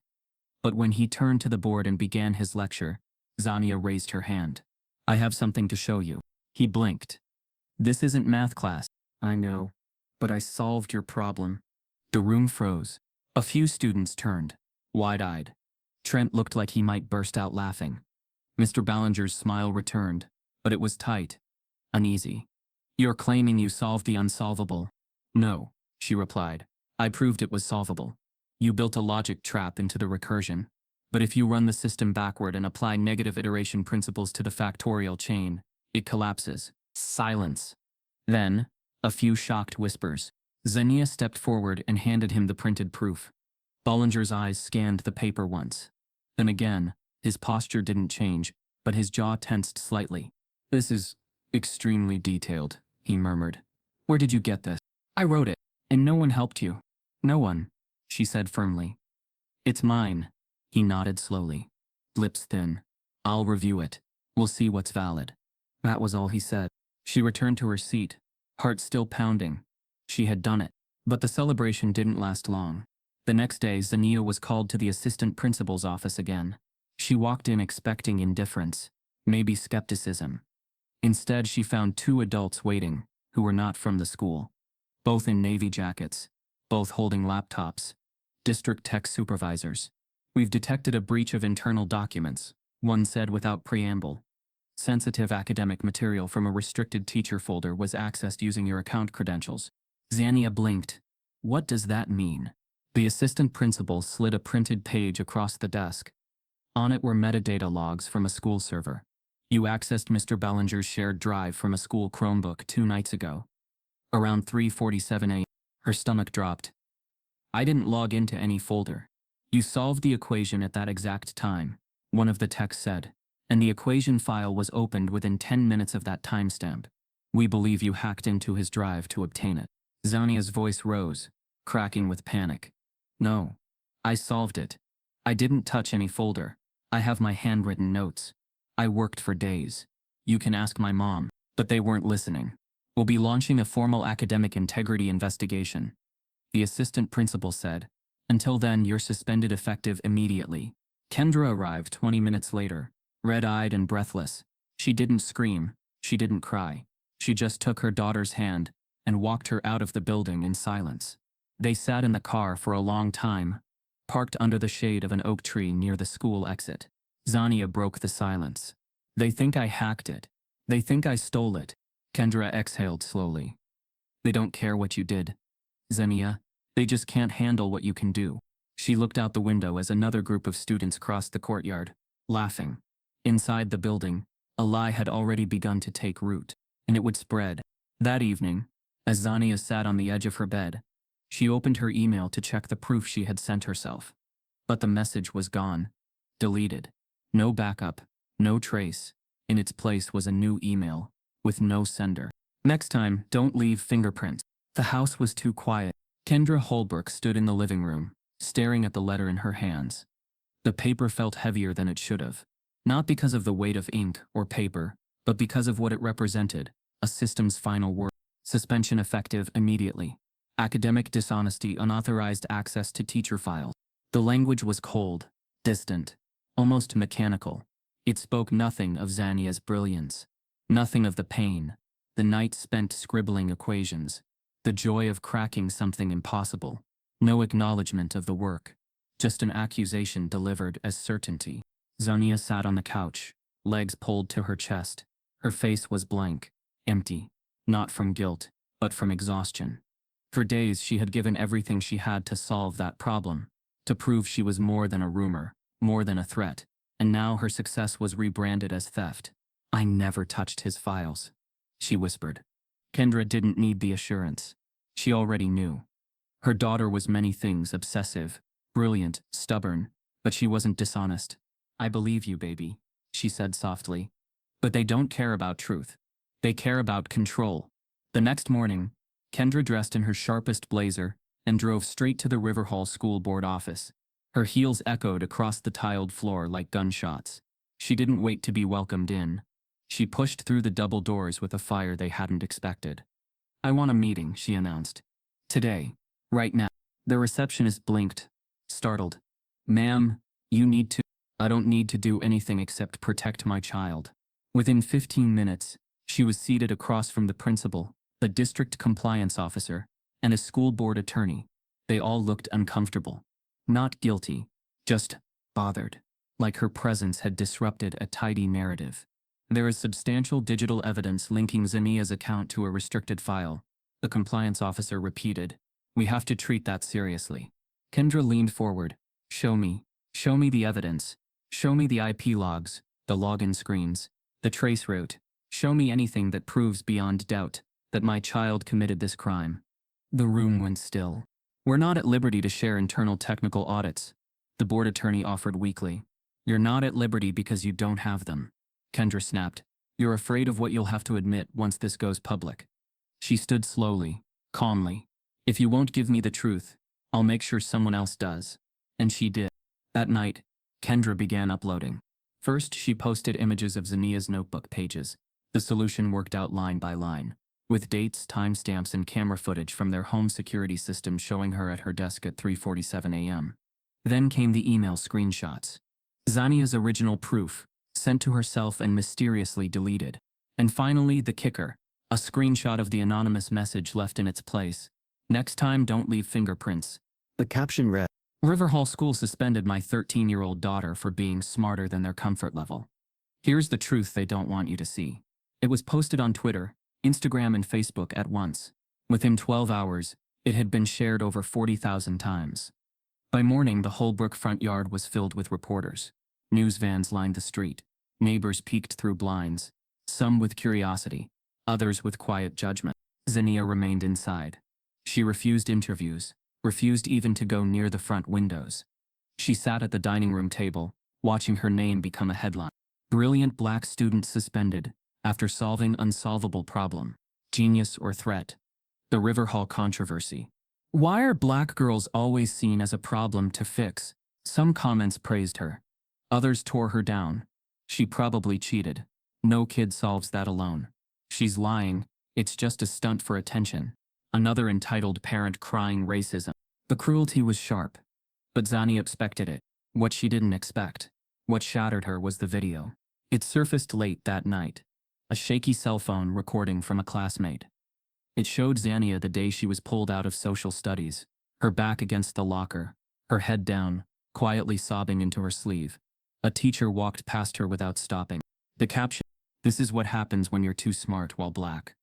But when he turned to the board and began his lecture, Zaniya raised her hand. I have something to show you. He blinked. This isn't math class. I know. But I solved your problem. The room froze. A few students turned, wide-eyed. Trent looked like he might burst out laughing. Mr. Ballinger's smile returned, but it was tight, uneasy. You're claiming you solved the unsolvable? No, she replied. I proved it was solvable. You built a logic trap into the recursion. But if you run the system backward and apply negative iteration principles to the factorial chain, it collapses. Silence. Then, a few shocked whispers. Zaniya stepped forward and handed him the printed proof. Ballinger's eyes scanned the paper once. Then again, his posture didn't change, but his jaw tensed slightly. This is extremely detailed, he murmured. Where did you get this? I wrote it, and no one helped you. No one, she said firmly. It's mine. He nodded slowly, lips thin. I'll review it. We'll see what's valid. That was all he said. She returned to her seat, heart still pounding. She had done it. But the celebration didn't last long. The next day, Zaniya was called to the assistant principal's office again. She walked in expecting indifference, maybe skepticism. Instead, she found 2 adults waiting, who were not from the school. Both in navy jackets, both holding laptops. District tech supervisors. We've detected a breach of internal documents, one said without preamble. Sensitive academic material from a restricted teacher folder was accessed using your account credentials. Zaniya blinked. What does that mean? The assistant principal slid a printed page across the desk. On it were metadata logs from a school server. You accessed Mr. Ballinger's shared drive from a school Chromebook 2 nights ago. Around 3:47 a.m., her stomach dropped. I didn't log into any folder. You solved the equation at that exact time. one of the texts said, and the equation file was opened within 10 minutes of that timestamp. We believe you hacked into his drive to obtain it. Zaniya's voice rose, cracking with panic. No. I solved it. I didn't touch any folder. I have my handwritten notes. I worked for days. You can ask my mom, but they weren't listening. We'll be launching a formal academic integrity investigation. The assistant principal said. Until then, you're suspended effective immediately. Kendra arrived 20 minutes later, red-eyed and breathless. She didn't scream. She didn't cry. She just took her daughter's hand and walked her out of the building in silence. They sat in the car for a long time, parked under the shade of an oak tree near the school exit. Zaniya broke the silence. They think I hacked it. They think I stole it. Kendra exhaled slowly. They don't care what you did, Zaniya. They just can't handle what you can do. She looked out the window as another group of students crossed the courtyard, laughing. Inside the building, a lie had already begun to take root, and it would spread. That evening, as Zaniya sat on the edge of her bed, she opened her email to check the proof she had sent herself. But the message was gone. Deleted. No backup. No trace. In its place was a new email, with no sender. Next time, don't leave fingerprints. The house was too quiet. Zaniya Holbrook stood in the living room, staring at the letter in her hands. The paper felt heavier than it should have. Not because of the weight of ink or paper, but because of what it represented, a system's final word. Suspension effective immediately. Academic dishonesty, unauthorized access to teacher files. The language was cold, distant, almost mechanical. It spoke nothing of Zaniya's brilliance, nothing of the pain, the night spent scribbling equations, the joy of cracking something impossible. No acknowledgement of the work, just an accusation delivered as certainty. Zaniya sat on the couch, legs pulled to her chest. Her face was blank, empty, not from guilt, but from exhaustion. For days she had given everything she had to solve that problem, to prove she was more than a rumor, more than a threat, and now her success was rebranded as theft. I never touched his files, she whispered. Kendra didn't need the assurance. She already knew. Her daughter was many things: obsessive, brilliant, stubborn, but she wasn't dishonest. I believe you, baby, she said softly. But they don't care about truth. They care about control. The next morning, Kendra dressed in her sharpest blazer and drove straight to the Riverhall school board office. Her heels echoed across the tiled floor like gunshots. She didn't wait to be welcomed in. She pushed through the double doors with a fire they hadn't expected. I want a meeting, she announced. Today. Right now. The receptionist blinked, startled. Ma'am, you need to. I don't need to do anything except protect my child. Within 15 minutes, she was seated across from the principal, the district compliance officer, and a school board attorney. They all looked uncomfortable. Not guilty, just bothered, like her presence had disrupted a tidy narrative. There is substantial digital evidence linking Zaniya's account to a restricted file, the compliance officer repeated. We have to treat that seriously. Kendra leaned forward. Show me the evidence. Show me the IP logs, the login screens, the trace route. Show me anything that proves beyond doubt that my child committed this crime. The room went still. We're not at liberty to share internal technical audits, the board attorney offered weakly. You're not at liberty because you don't have them. Kendra snapped. You're afraid of what you'll have to admit once this goes public. She stood slowly, calmly. If you won't give me the truth, I'll make sure someone else does. And she did. That night, Kendra began uploading. First, she posted images of Zaniya's notebook pages. The solution worked out line by line, with dates, timestamps, and camera footage from their home security system showing her at her desk at 3:47 a.m. Then came the email screenshots. Zaniya's original proof, sent to herself and mysteriously deleted. And finally, the kicker, a screenshot of the anonymous message left in its place. Next time, don't leave fingerprints. The caption read, Riverhall School suspended my 13-year-old daughter for being smarter than their comfort level. Here's the truth they don't want you to see. It was posted on Twitter, Instagram, and Facebook at once. Within 12 hours, it had been shared over 40,000 times. By morning, the Holbrook front yard was filled with reporters. News vans lined the street. Neighbors peeked through blinds, some with curiosity, others with quiet judgment. Zaniya remained inside. She refused interviews, refused even to go near the front windows. She sat at the dining room table, watching her name become a headline. Brilliant black student suspended after solving unsolvable problem. Genius or threat? The Riverhall controversy. Why are black girls always seen as a problem to fix? Some comments praised her. Others tore her down. She probably cheated. No kid solves that alone. She's lying. It's just a stunt for attention. Another entitled parent crying racism. The cruelty was sharp. But Zaniya expected it. What she didn't expect. What shattered her was the video. It surfaced late that night. A shaky cell phone recording from a classmate. It showed Zaniya the day she was pulled out of social studies, her back against the locker, her head down, quietly sobbing into her sleeve. A teacher walked past her without stopping. The caption, "This is what happens when you're too smart while black."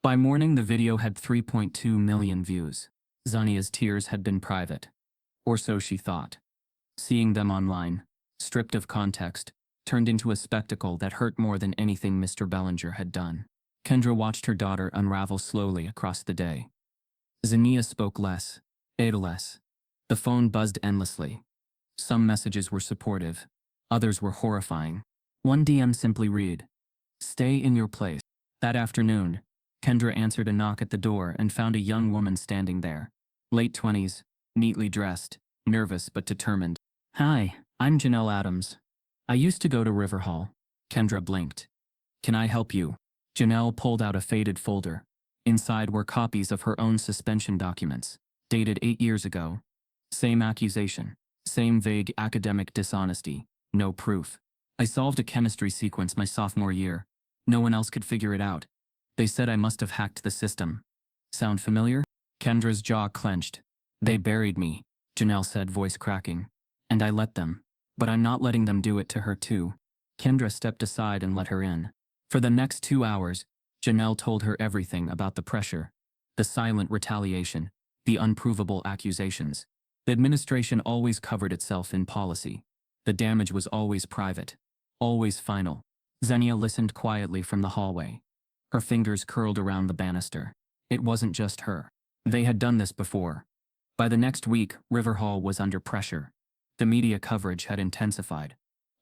By morning, the video had 3.2 million views. Zaniya's tears had been private. Or so she thought. Seeing them online, stripped of context, turned into a spectacle that hurt more than anything Mr. Bellinger had done. Kendra watched her daughter unravel slowly across the day. Zaniya spoke less, ate less. The phone buzzed endlessly. Some messages were supportive. Others were horrifying. One DM simply read, "Stay in your place." That afternoon, Kendra answered a knock at the door and found a young woman standing there. Late 20s, neatly dressed, nervous but determined. "Hi, I'm Janelle Adams. I used to go to Riverhall." Kendra blinked. "Can I help you?" Janelle pulled out a faded folder. Inside were copies of her own suspension documents, dated 8 years ago. Same accusation, same vague academic dishonesty, no proof. "I solved a chemistry sequence my sophomore year. No one else could figure it out. They said I must have hacked the system." Sound familiar? Kendra's jaw clenched. "They buried me," Janelle said, voice cracking. "And I let them. But I'm not letting them do it to her too." Kendra stepped aside and let her in. For the next 2 hours, Janelle told her everything about the pressure, the silent retaliation, the unprovable accusations. The administration always covered itself in policy. The damage was always private, always final. Zaniya listened quietly from the hallway. Her fingers curled around the banister. It wasn't just her. They had done this before. By the next week, Riverhall was under pressure. The media coverage had intensified.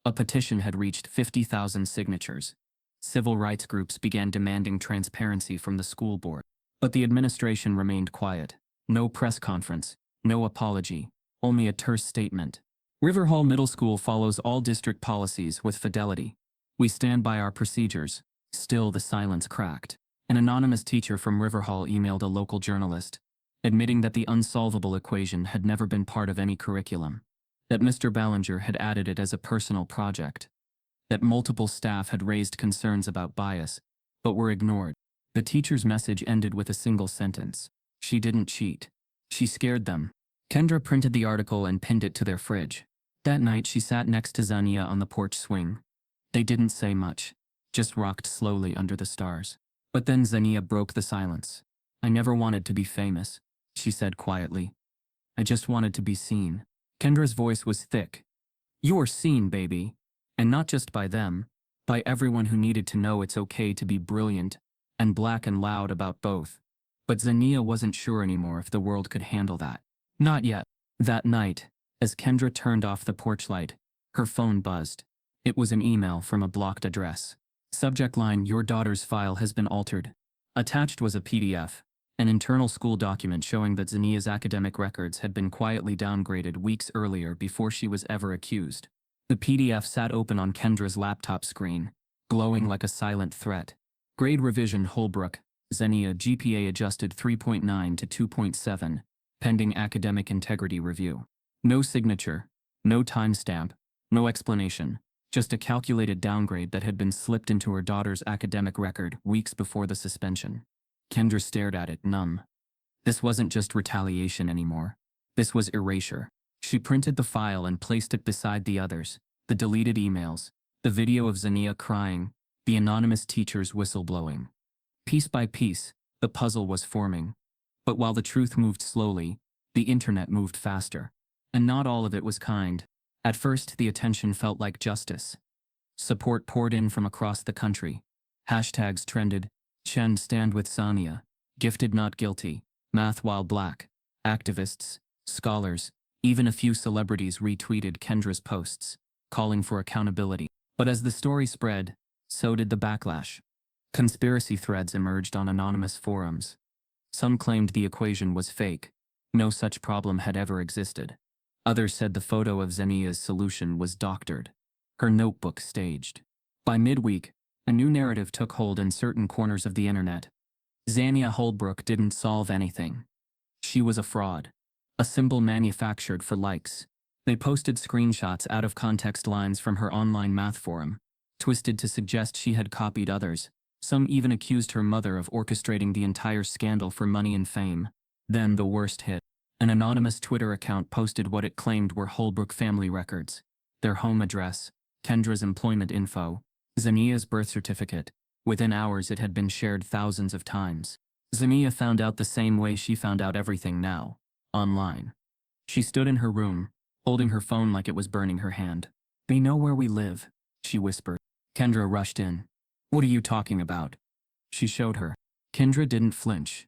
A petition had reached 50,000 signatures. Civil rights groups began demanding transparency from the school board. But the administration remained quiet. No press conference, no apology, only a terse statement. "Riverhall Middle School follows all district policies with fidelity. We stand by our procedures." Still, the silence cracked. An anonymous teacher from Riverhall emailed a local journalist, admitting that the unsolvable equation had never been part of any curriculum, that Mr. Bellinger had added it as a personal project, that multiple staff had raised concerns about bias, but were ignored. The teacher's message ended with a single sentence. She didn't cheat. She scared them. Kendra printed the article and pinned it to their fridge. That night, she sat next to Zaniya on the porch swing. They didn't say much, just rocked slowly under the stars. But then Zaniya broke the silence. "I never wanted to be famous," she said quietly. "I just wanted to be seen." Kendra's voice was thick. "You're seen, baby. And not just by them, by everyone who needed to know it's okay to be brilliant and black and loud about both." But Zaniya wasn't sure anymore if the world could handle that. Not yet. That night, as Kendra turned off the porch light, her phone buzzed. It was an email from a blocked address. Subject line, "Your daughter's file has been altered." Attached was a PDF, an internal school document showing that Zaniya's academic records had been quietly downgraded weeks earlier before she was ever accused. The PDF sat open on Kendra's laptop screen, glowing like a silent threat. Grade revision Holbrook, Zaniya GPA adjusted 3.9 to 2.7, pending academic integrity review. No signature, no timestamp, no explanation, just a calculated downgrade that had been slipped into her daughter's academic record weeks before the suspension. Kendra stared at it, numb. This wasn't just retaliation anymore. This was erasure. She printed the file and placed it beside the others, the deleted emails, the video of Zaniya crying, the anonymous teacher's whistleblowing. Piece by piece, the puzzle was forming. But while the truth moved slowly, the internet moved faster. And not all of it was kind. At first, the attention felt like justice. Support poured in from across the country. Hashtags trended, "Chen stand with Zaniya," "Gifted not guilty," "Math while black." Activists, scholars, even a few celebrities retweeted Kendra's posts. calling for accountability. But as the story spread, so did the backlash. Conspiracy threads emerged on anonymous forums. Some claimed the equation was fake. No such problem had ever existed. Others said the photo of Zaniya's solution was doctored, her notebook staged. By midweek, a new narrative took hold in certain corners of the internet. Zaniya Holbrook didn't solve anything. She was a fraud, a symbol manufactured for likes. They posted screenshots out of context lines from her online math forum, twisted to suggest she had copied others. Some even accused her mother of orchestrating the entire scandal for money and fame. Then the worst hit. An anonymous Twitter account posted what it claimed were Holbrook family records, their home address, Kendra's employment info, Zaniya's birth certificate. Within hours it had been shared thousands of times. Zaniya found out the same way she found out everything now, online. She stood in her room, holding her phone like it was burning her hand. "They know where we live," she whispered. Kendra rushed in. "What are you talking about?" She showed her. Kendra didn't flinch.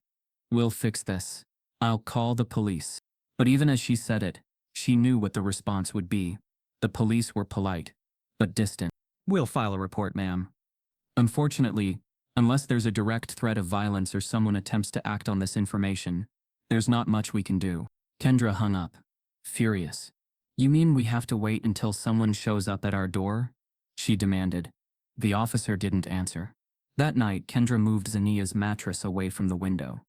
"We'll fix this. I'll call the police." But even as she said it, she knew what the response would be. The police were polite, but distant. "We'll file a report, ma'am." Unfortunately, unless there's a direct threat of violence or someone attempts to act on this information, there's not much we can do. Kendra hung up, furious. "You mean we have to wait until someone shows up at our door?" she demanded. The officer didn't answer. That night, Kendra moved Zaniya's mattress away from the window.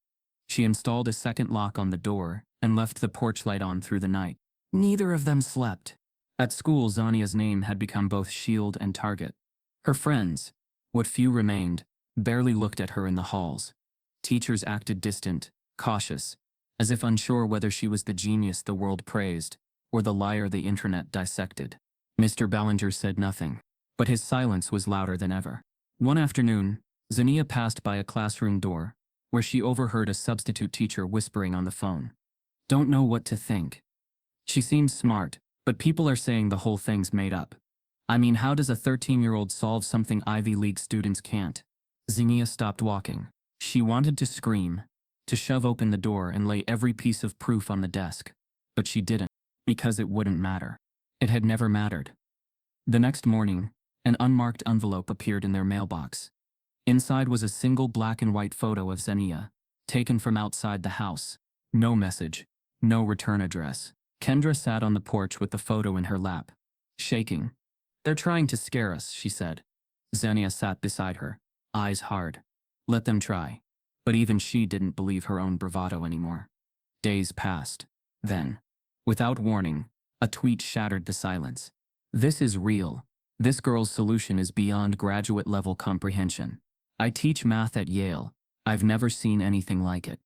She installed a second lock on the door and left the porch light on through the night. Neither of them slept. At school, Zaniya's name had become both shield and target. Her friends, what few remained, barely looked at her in the halls. Teachers acted distant, cautious, as if unsure whether she was the genius the world praised or the liar the internet dissected. Mr. Ballinger said nothing, but his silence was louder than ever. One afternoon, Zaniya passed by a classroom door, where she overheard a substitute teacher whispering on the phone. "Don't know what to think. She seems smart, but people are saying the whole thing's made up. I mean, how does a 13-year-old solve something Ivy League students can't?" Zaniya stopped walking. She wanted to scream, to shove open the door and lay every piece of proof on the desk. But she didn't, because it wouldn't matter. It had never mattered. The next morning, an unmarked envelope appeared in their mailbox. Inside was a single black and white photo of Zaniya, taken from outside the house. No message, no return address. Kendra sat on the porch with the photo in her lap, shaking. "They're trying to scare us," she said. Zaniya sat beside her, eyes hard. Let them try. But even she didn't believe her own bravado anymore. Days passed. Then, without warning, a tweet shattered the silence. "This is real. This girl's solution is beyond graduate-level comprehension. I teach math at Yale. I've never seen anything like it.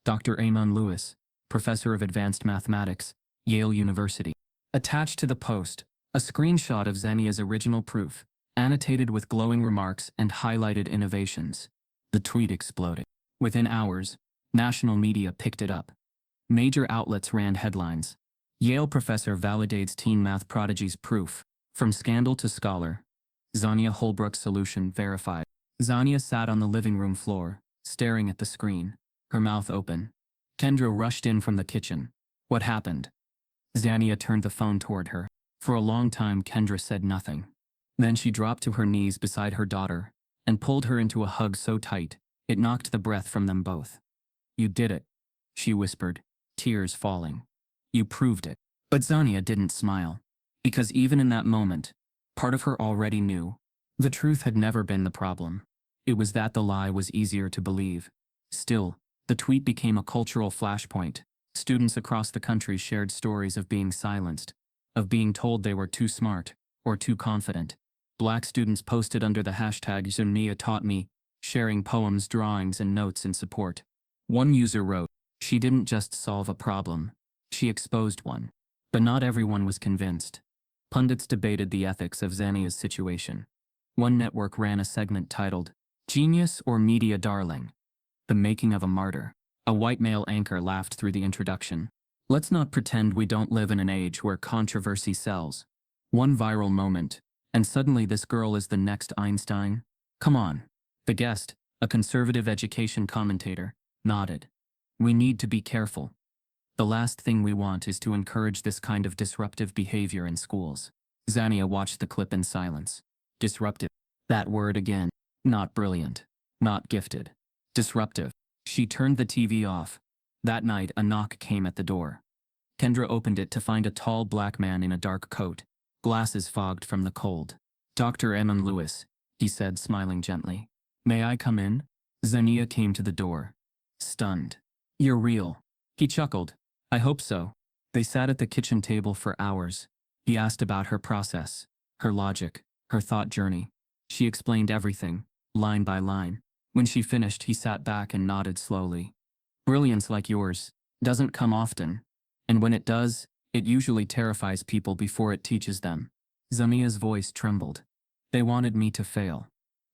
Dr. Amon Lewis, professor of advanced mathematics, Yale University." Attached to the post, a screenshot of Zaniya's original proof, annotated with glowing remarks and highlighted innovations. The tweet exploded. Within hours, national media picked it up. Major outlets ran headlines. "Yale professor validates teen math prodigy's proof. From scandal to scholar. Zaniya Holbrook's solution verified." Zaniya sat on the living room floor, staring at the screen, her mouth open. Kendra rushed in from the kitchen. "What happened?" Zaniya turned the phone toward her. For a long time, Kendra said nothing. Then she dropped to her knees beside her daughter and pulled her into a hug so tight, it knocked the breath from them both. "You did it," she whispered, tears falling. "You proved it." But Zaniya didn't smile, because even in that moment, part of her already knew. The truth had never been the problem. It was that the lie was easier to believe. Still, the tweet became a cultural flashpoint. Students across the country shared stories of being silenced, of being told they were too smart or too confident. Black students posted under the hashtag Zaniya taught me, sharing poems, drawings, and notes in support. One user wrote, "She didn't just solve a problem, she exposed one." But not everyone was convinced. Pundits debated the ethics of Zaniya's situation. One network ran a segment titled, "Genius or Media Darling? The Making of a Martyr." A white male anchor laughed through the introduction. "Let's not pretend we don't live in an age where controversy sells. One viral moment, and suddenly this girl is the next Einstein? Come on." The guest, a conservative education commentator, nodded. "We need to be careful. The last thing we want is to encourage this kind of disruptive behavior in schools." Zaniya watched the clip in silence. Disruptive. That word again. Not brilliant. Not gifted. Disruptive. She turned the TV off. That night, a knock came at the door. Kendra opened it to find a tall black man in a dark coat, glasses fogged from the cold. "Dr. Eamon Lewis," he said, smiling gently. "May I come in?" Zaniya came to the door, stunned. "You're real." He chuckled. "I hope so." They sat at the kitchen table for hours. He asked about her process, her logic, her thought journey. She explained everything, line by line. When she finished, he sat back and nodded slowly. "Brilliance like yours doesn't come often. And when it does, it usually terrifies people before it teaches them." Zaniya's voice trembled. "They wanted me to fail."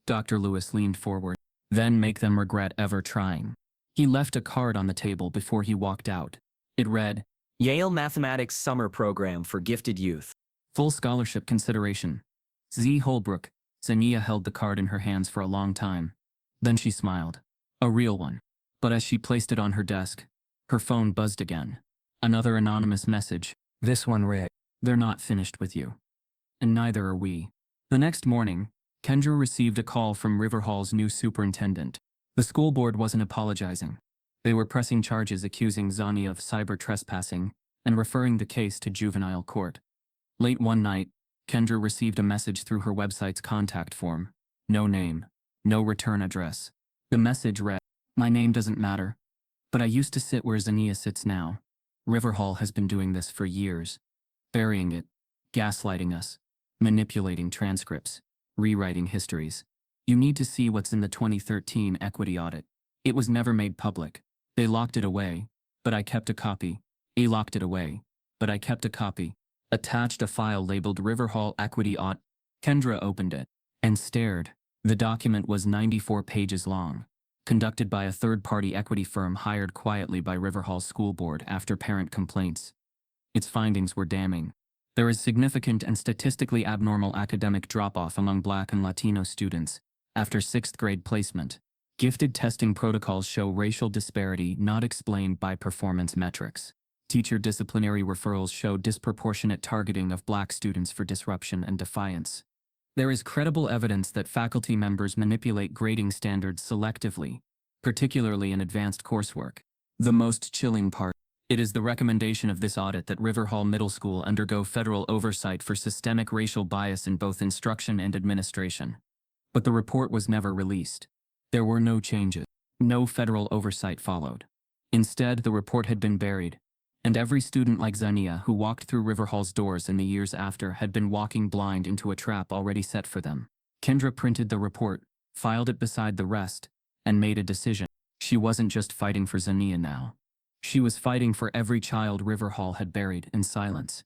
Dr. Lewis leaned forward. "Then make them regret ever trying." He left a card on the table before he walked out. It read, Yale Mathematics Summer Program for Gifted Youth. "Full scholarship consideration. Z. Holbrook." Zaniya held the card in her hands for a long time. Then she smiled. A real one. But as she placed it on her desk, her phone buzzed again. Another anonymous message. This one, Rick. "They're not finished with you. And neither are we." The next morning, Kendra received a call from Riverhall's new superintendent. The school board wasn't apologizing. They were pressing charges accusing Zaniya of cyber trespassing and referring the case to juvenile court. Late one night, Kendra received a message through her website's contact form. No name, no return address. The message read, "My name doesn't matter, but I used to sit where Zaniya sits now. Riverhall has been doing this for years. Burying it, gaslighting us, manipulating transcripts, rewriting histories. You need to see what's in the 2013 equity audit. It was never made public. They locked it away, but I kept a copy. They locked it away, but I kept a copy." Attached a file labeled Riverhall Equity Audit. Kendra opened it and stared. The document was 94 pages long, conducted by a third-party equity firm hired quietly by Riverhall School Board after parent complaints. Its findings were damning. There is significant and statistically abnormal academic drop-off among Black and Latino students after 6th grade placement. Gifted testing protocols show racial disparity not explained by performance metrics. Teacher disciplinary referrals show disproportionate targeting of Black students for disruption and defiance. There is credible evidence that faculty members manipulate grading standards selectively, particularly in advanced coursework. The most chilling part. It is the recommendation of this audit that Riverhall Middle School undergo federal oversight for systemic racial bias in both instruction and administration. But the report was never released. There were no changes. No federal oversight followed. Instead, the report had been buried, and every student like Zaniya who walked through Riverhall's doors in the years after had been walking blind into a trap already set for them. Kendra printed the report, filed it beside the rest, and made a decision. She wasn't just fighting for Zaniya now. She was fighting for every child Riverhall had buried in silence.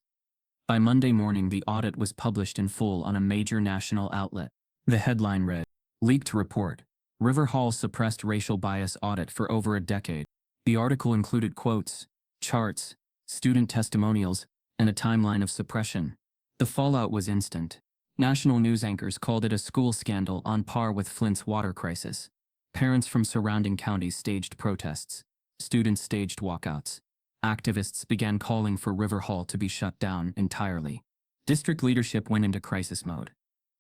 By Monday morning, the audit was published in full on a major national outlet. The headline read, "Leaked Report. Riverhall Suppressed Racial Bias Audit for Over a Decade." The article included quotes, charts, student testimonials, and a timeline of suppression. The fallout was instant. National news anchors called it a school scandal on par with Flint's water crisis. Parents from surrounding counties staged protests. Students staged walkouts. Activists began calling for Riverhall to be shut down entirely. District leadership went into crisis mode.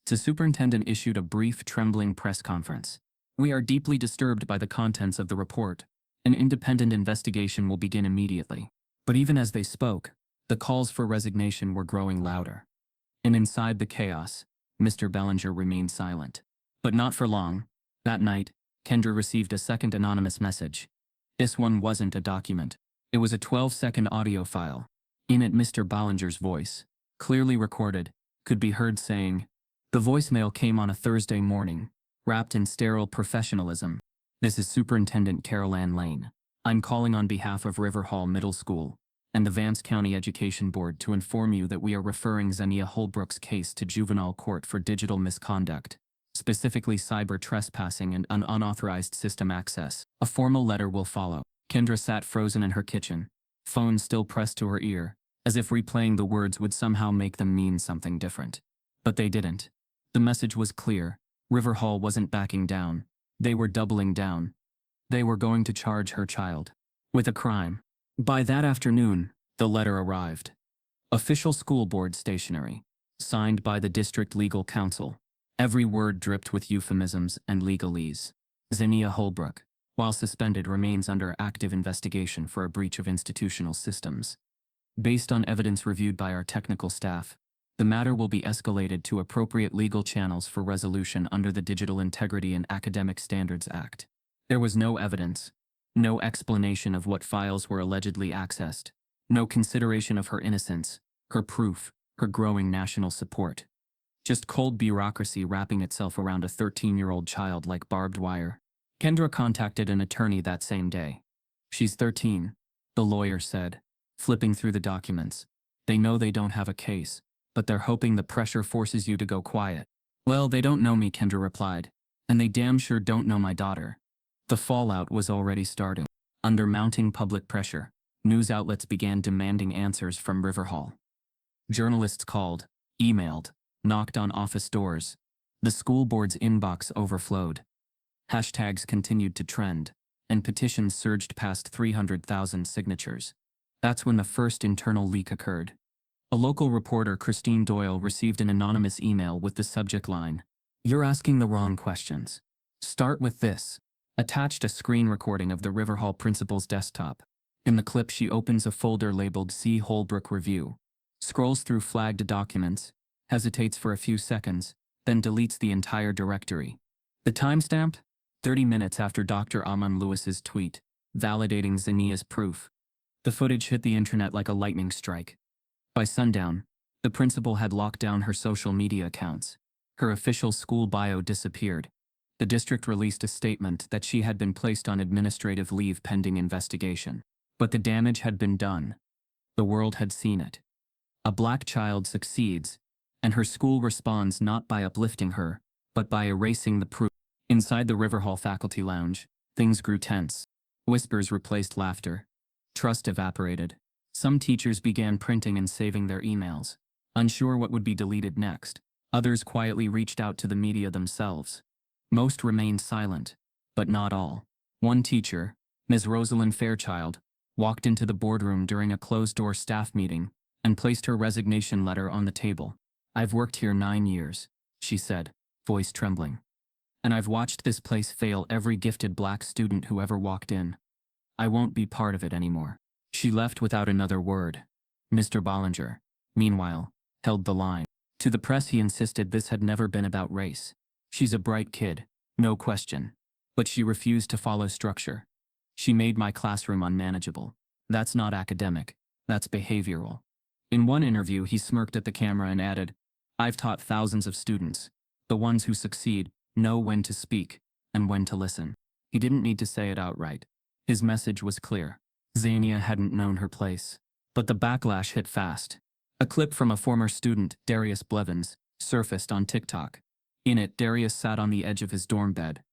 The superintendent issued a brief, trembling press conference. "We are deeply disturbed by the contents of the report. An independent investigation will begin immediately." But even as they spoke, the calls for resignation were growing louder. And inside the chaos, Mr. Bellinger remained silent. But not for long. That night, Kendra received a second anonymous message. This one wasn't a document. It was a 12-second audio file. In it, Mr. Bellinger's voice, clearly recorded, could be heard saying, the voicemail came on a Thursday morning, wrapped in sterile professionalism. "This is Superintendent Carol Ann Lane. I'm calling on behalf of Riverhall Middle School and the Vance County Education Board to inform you that we are referring Zaniya Holbrook's case to juvenile court for digital misconduct, specifically cyber trespassing and unauthorized system access. A formal letter will follow." Kendra sat frozen in her kitchen, phone still pressed to her ear, as if replaying the words would somehow make them mean something different. But they didn't. The message was clear. Riverhall wasn't backing down. They were doubling down. They were going to charge her child with a crime. By that afternoon, the letter arrived. Official school board stationery. signed by the district legal counsel. Every word dripped with euphemisms and legalese. Zaniya Holbrook, while suspended, remains under active investigation for a breach of institutional systems. Based on evidence reviewed by our technical staff, the matter will be escalated to appropriate legal channels for resolution under the Digital Integrity and Academic Standards Act. There was no evidence, no explanation of what files were allegedly accessed, no consideration of her innocence, her proof, her growing national support. Just cold bureaucracy wrapping itself around a 13-year-old child like barbed wire. Kendra contacted an attorney that same day. "She's 13, the lawyer said, flipping through the documents. "They know they don't have a case, but they're hoping the pressure forces you to go quiet." "Well, they don't know me," Kendra replied, "and they damn sure don't know my daughter." The fallout was already starting. Under mounting public pressure, news outlets began demanding answers from Riverhall. Journalists called, emailed, knocked on office doors. The school board's inbox overflowed. Hashtags continued to trend, and petitions surged past 300,000 signatures. That's when the first internal leak occurred. A local reporter, Christine Doyle, received an anonymous email with the subject line, "You're asking the wrong questions. Start with this." Attached a screen recording of the Riverhall principal's desktop. In the clip, she opens a folder labeled "C. Holbrook Review," scrolls through flagged documents, hesitates for a few seconds, then deletes the entire directory. The timestamp? 30 minutes after Dr. Amon Lewis's tweet, validating Zaniya's proof. The footage hit the internet like a lightning strike. By sundown, the principal had locked down her social media accounts. Her official school bio disappeared. The district released a statement that she had been placed on administrative leave pending investigation. But the damage had been done. The world had seen it. A black child succeeds, and her school responds not by uplifting her, but by erasing the proof. Inside the Riverhall faculty lounge, things grew tense. Whispers replaced laughter. Trust evaporated. Some teachers began printing and saving their emails, unsure what would be deleted next. Others quietly reached out to the media themselves. Most remained silent, but not all. One teacher, Ms. Rosalind Fairchild, walked into the boardroom during a closed-door staff meeting and placed her resignation letter on the table. "I've worked here 9 years, she said, voice trembling. "And I've watched this place fail every gifted black student who ever walked in. I won't be part of it anymore." She left without another word. Mr. Bollinger, meanwhile, held the line. To the press he insisted this had never been about race. "She's a bright kid, no question. But she refused to follow structure. She made my classroom unmanageable. That's not academic, that's behavioral." In one interview he smirked at the camera and added, "I've taught thousands of students. The ones who succeed know when to speak and when to listen." He didn't need to say it outright. His message was clear. Zaniya hadn't known her place. But the backlash hit fast. A clip from a former student, Darius Blevins, surfaced on TikTok. In it, Darius sat on the edge of his dorm bed,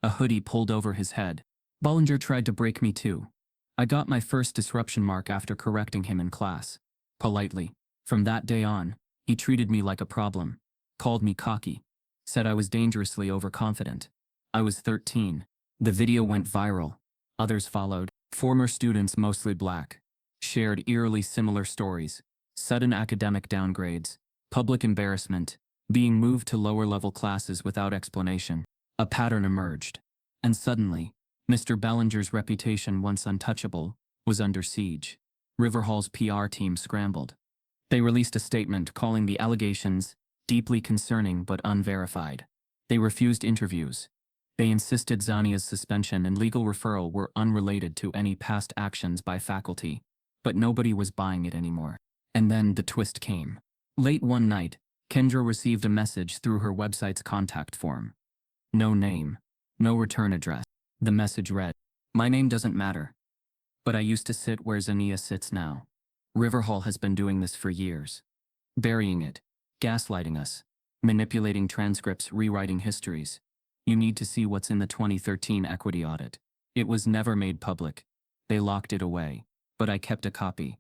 a hoodie pulled over his head. "Bollinger tried to break me too. I got my first disruption mark after correcting him in class. Politely. From that day on, he treated me like a problem. Called me cocky. Said I was dangerously overconfident. I was 13. The video went viral. Others followed. Former students, mostly black, shared eerily similar stories. Sudden academic downgrades, public embarrassment, being moved to lower-level classes without explanation. A pattern emerged. And suddenly, Mr. Bollinger's reputation, once untouchable, was under siege. Riverhall's PR team scrambled. They released a statement calling the allegations deeply concerning but unverified. They refused interviews. They insisted Zaniya's suspension and legal referral were unrelated to any past actions by faculty. But nobody was buying it anymore. And then the twist came. Late one night, Kendra received a message through her website's contact form. No name, no return address. The message read, "My name doesn't matter, but I used to sit where Zaniya sits now. Riverhall has been doing this for years. Burying it, gaslighting us, manipulating transcripts, rewriting histories. You need to see what's in the 2013 equity audit. It was never made public. They locked it away, but I kept a copy."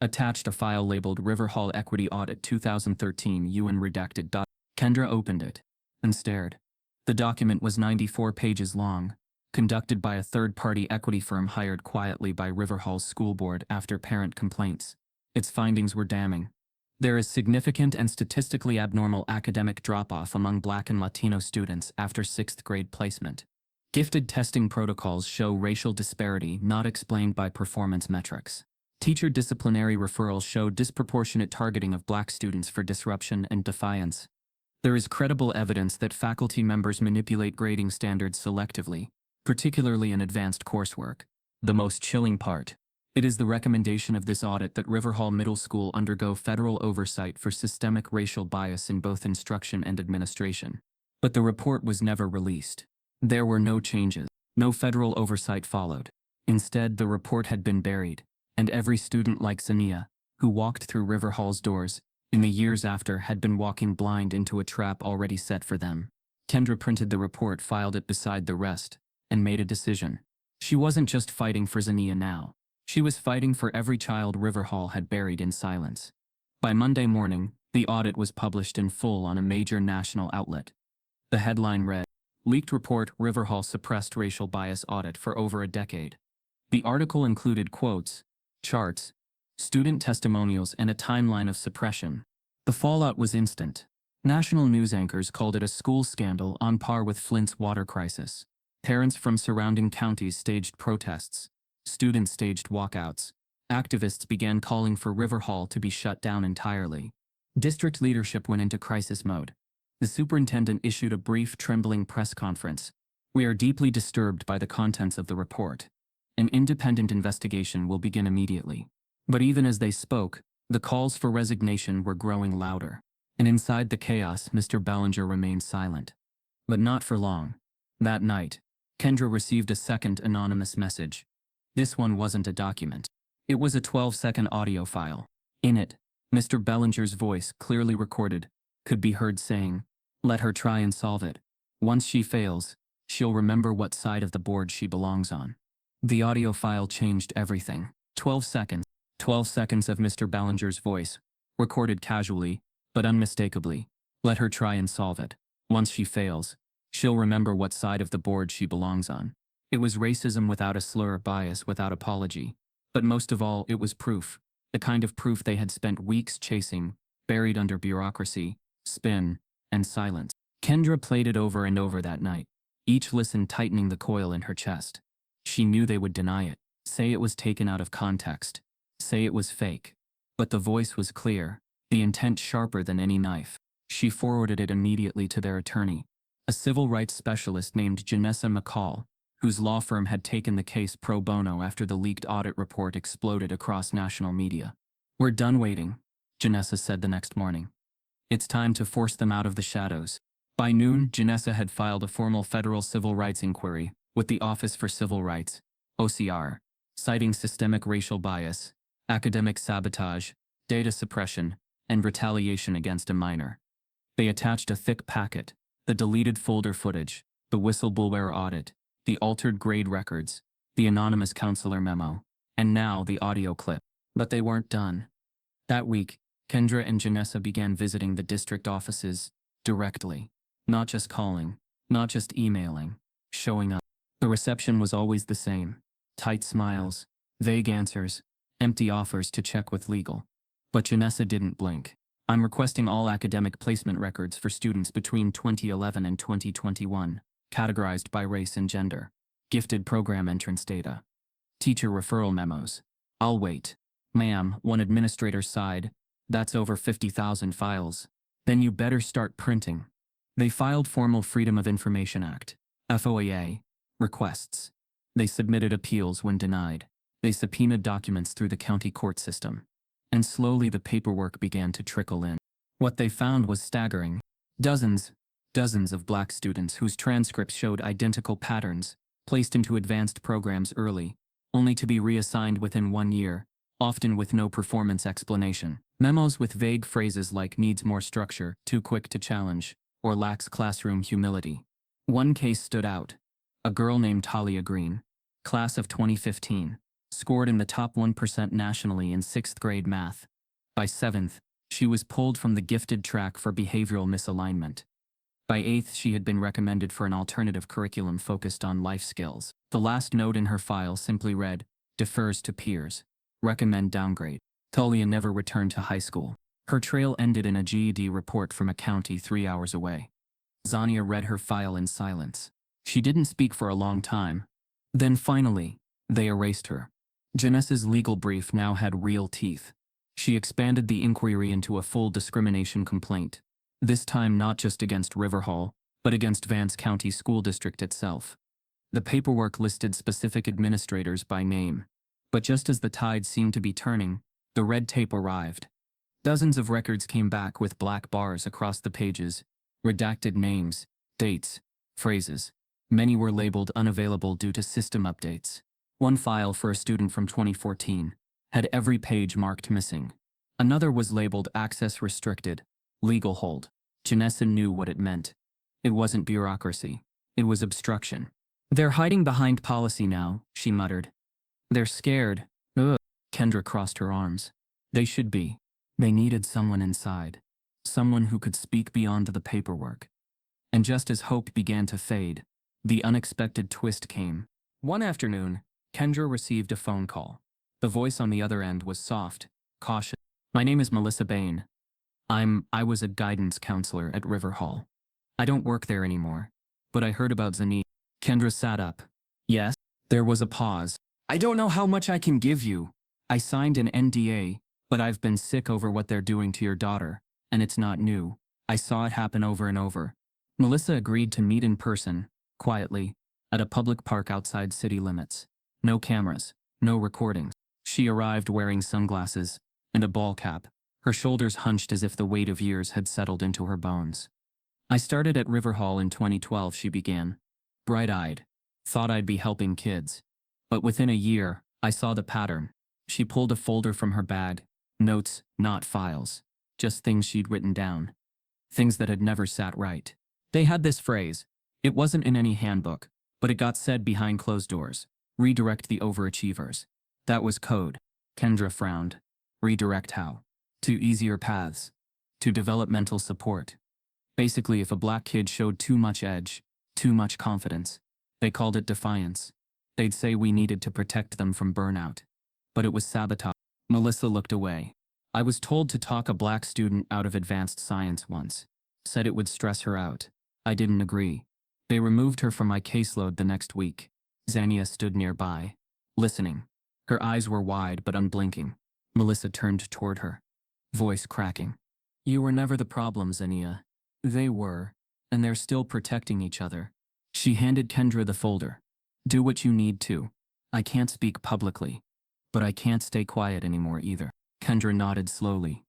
Attached a file labeled Riverhall Equity Audit 2013 UN redacted. Kendra opened it and stared. The document was 94 pages long, conducted by a third-party equity firm hired quietly by Riverhall's school board after parent complaints. Its findings were damning. There is significant and statistically abnormal academic drop-off among Black and Latino students after 6th grade placement. Gifted testing protocols show racial disparity not explained by performance metrics. Teacher disciplinary referrals show disproportionate targeting of Black students for disruption and defiance. There is credible evidence that faculty members manipulate grading standards selectively, particularly in advanced coursework. The most chilling part. It is the recommendation of this audit that Riverhall Middle School undergo federal oversight for systemic racial bias in both instruction and administration. But the report was never released. There were no changes. No federal oversight followed. Instead, the report had been buried, and every student like Zaniya, who walked through Riverhall's doors, in the years after had been walking blind into a trap already set for them. Kendra printed the report, filed it beside the rest, and made a decision. She wasn't just fighting for Zaniya now. She was fighting for every child Riverhall had buried in silence. By Monday morning, the audit was published in full on a major national outlet. The headline read, "Leaked Report: Riverhall Suppressed Racial Bias Audit for Over a Decade." The article included quotes, charts, student testimonials, and a timeline of suppression. The fallout was instant. National news anchors called it a school scandal on par with Flint's water crisis. Parents from surrounding counties staged protests. Students staged walkouts. Activists began calling for Riverhall to be shut down entirely. District leadership went into crisis mode. The superintendent issued a brief, trembling press conference. "We are deeply disturbed by the contents of the report. An independent investigation will begin immediately." But even as they spoke, the calls for resignation were growing louder. And inside the chaos, Mr. Bellinger remained silent. But not for long. That night, Kendra received a second anonymous message. This one wasn't a document. It was a 12-second audio file. In it, Mr. Bellinger's voice, clearly recorded, could be heard saying, "Let her try and solve it. Once she fails, she'll remember what side of the board she belongs on." The audio file changed everything. 12 seconds. 12 seconds of Mr. Bellinger's voice, recorded casually, but unmistakably. "Let her try and solve it. Once she fails, she'll remember what side of the board she belongs on." It was racism without a slur, bias without apology. But most of all, it was proof. The kind of proof they had spent weeks chasing, buried under bureaucracy, spin, and silence. Kendra played it over and over that night, each listen tightening the coil in her chest. She knew they would deny it, say it was taken out of context, say it was fake. But the voice was clear, the intent sharper than any knife. She forwarded it immediately to their attorney, a civil rights specialist named Janessa McCall, whose law firm had taken the case pro bono after the leaked audit report exploded across national media. "We're done waiting," Janessa said the next morning. "It's time to force them out of the shadows." By noon, Janessa had filed a formal federal civil rights inquiry with the Office for Civil Rights, OCR, citing systemic racial bias, academic sabotage, data suppression, and retaliation against a minor. They attached a thick packet, the deleted folder footage, the whistleblower audit, the altered grade records, the anonymous counselor memo, and now the audio clip. But they weren't done. That week, Kendra and Janessa began visiting the district offices directly, not just calling, not just emailing, showing up. The reception was always the same: tight smiles, vague answers, empty offers to check with legal. But Janessa didn't blink. "I'm requesting all academic placement records for students between 2011 and 2021. Categorized by race and gender. Gifted program entrance data. Teacher referral memos." "I'll wait." "Ma'am," one administrator sighed, "that's over 50,000 files. Then you better start printing." They filed formal Freedom of Information Act, FOIA, requests. They submitted appeals when denied. They subpoenaed documents through the county court system. And slowly the paperwork began to trickle in. What they found was staggering. Dozens of Black students whose transcripts showed identical patterns, placed into advanced programs early, only to be reassigned within 1 year, often with no performance explanation. Memos with vague phrases like "needs more structure," "too quick to challenge," or "lacks classroom humility." One case stood out. A girl named Talia Green, class of 2015, scored in the top 1% nationally in 6th grade math. By 7th, she was pulled from the gifted track for behavioral misalignment. By 8th, she had been recommended for an alternative curriculum focused on life skills. The last note in her file simply read, "Defers to peers. Recommend downgrade." Talia never returned to high school. Her trail ended in a GED report from a county 3 hours away. Zaniya read her file in silence. She didn't speak for a long time. Then finally, they erased her. Janessa's legal brief now had real teeth. She expanded the inquiry into a full discrimination complaint, this time not just against Riverhall, but against Vance County School District itself. The paperwork listed specific administrators by name, but just as the tide seemed to be turning, the red tape arrived. Dozens of records came back with black bars across the pages, redacted names, dates, phrases. Many were labeled unavailable due to system updates. One file for a student from 2014 had every page marked missing. Another was labeled access restricted, legal hold. Janessa knew what it meant. It wasn't bureaucracy. It was obstruction. They're hiding behind policy now, she muttered. They're scared. Ugh. Kendra crossed her arms. They should be. They needed someone inside. Someone who could speak beyond the paperwork. And just as hope began to fade, the unexpected twist came. One afternoon, Kendra received a phone call. The voice on the other end was soft, cautious. My name is Melissa Bain. I was a guidance counselor at Riverhall. I don't work there anymore, but I heard about Zaniya. Kendra sat up. Yes? There was a pause. I don't know how much I can give you. I signed an NDA, but I've been sick over what they're doing to your daughter, and it's not new. I saw it happen over and over. Melissa agreed to meet in person, quietly, at a public park outside city limits. No cameras, no recordings. She arrived wearing sunglasses and a ball cap, her shoulders hunched as if the weight of years had settled into her bones. I started at Riverhall in 2012, she began. Bright-eyed. Thought I'd be helping kids. But within a year, I saw the pattern. She pulled a folder from her bag. Notes, not files. Just things she'd written down. Things that had never sat right. They had this phrase. It wasn't in any handbook, but it got said behind closed doors. Redirect the overachievers. That was code. Kendra frowned. Redirect how? To easier paths. To developmental support. Basically, if a black kid showed too much edge, too much confidence, they called it defiance. They'd say we needed to protect them from burnout. But it was sabotage. Melissa looked away. I was told to talk a black student out of advanced science once. Said it would stress her out. I didn't agree. They removed her from my caseload the next week. Zaniya stood nearby, listening. Her eyes were wide but unblinking. Melissa turned toward her, voice cracking. You were never the problem, Zaniya. They were, and they're still protecting each other. She handed Kendra the folder. Do what you need to. I can't speak publicly, but I can't stay quiet anymore either. Kendra nodded slowly.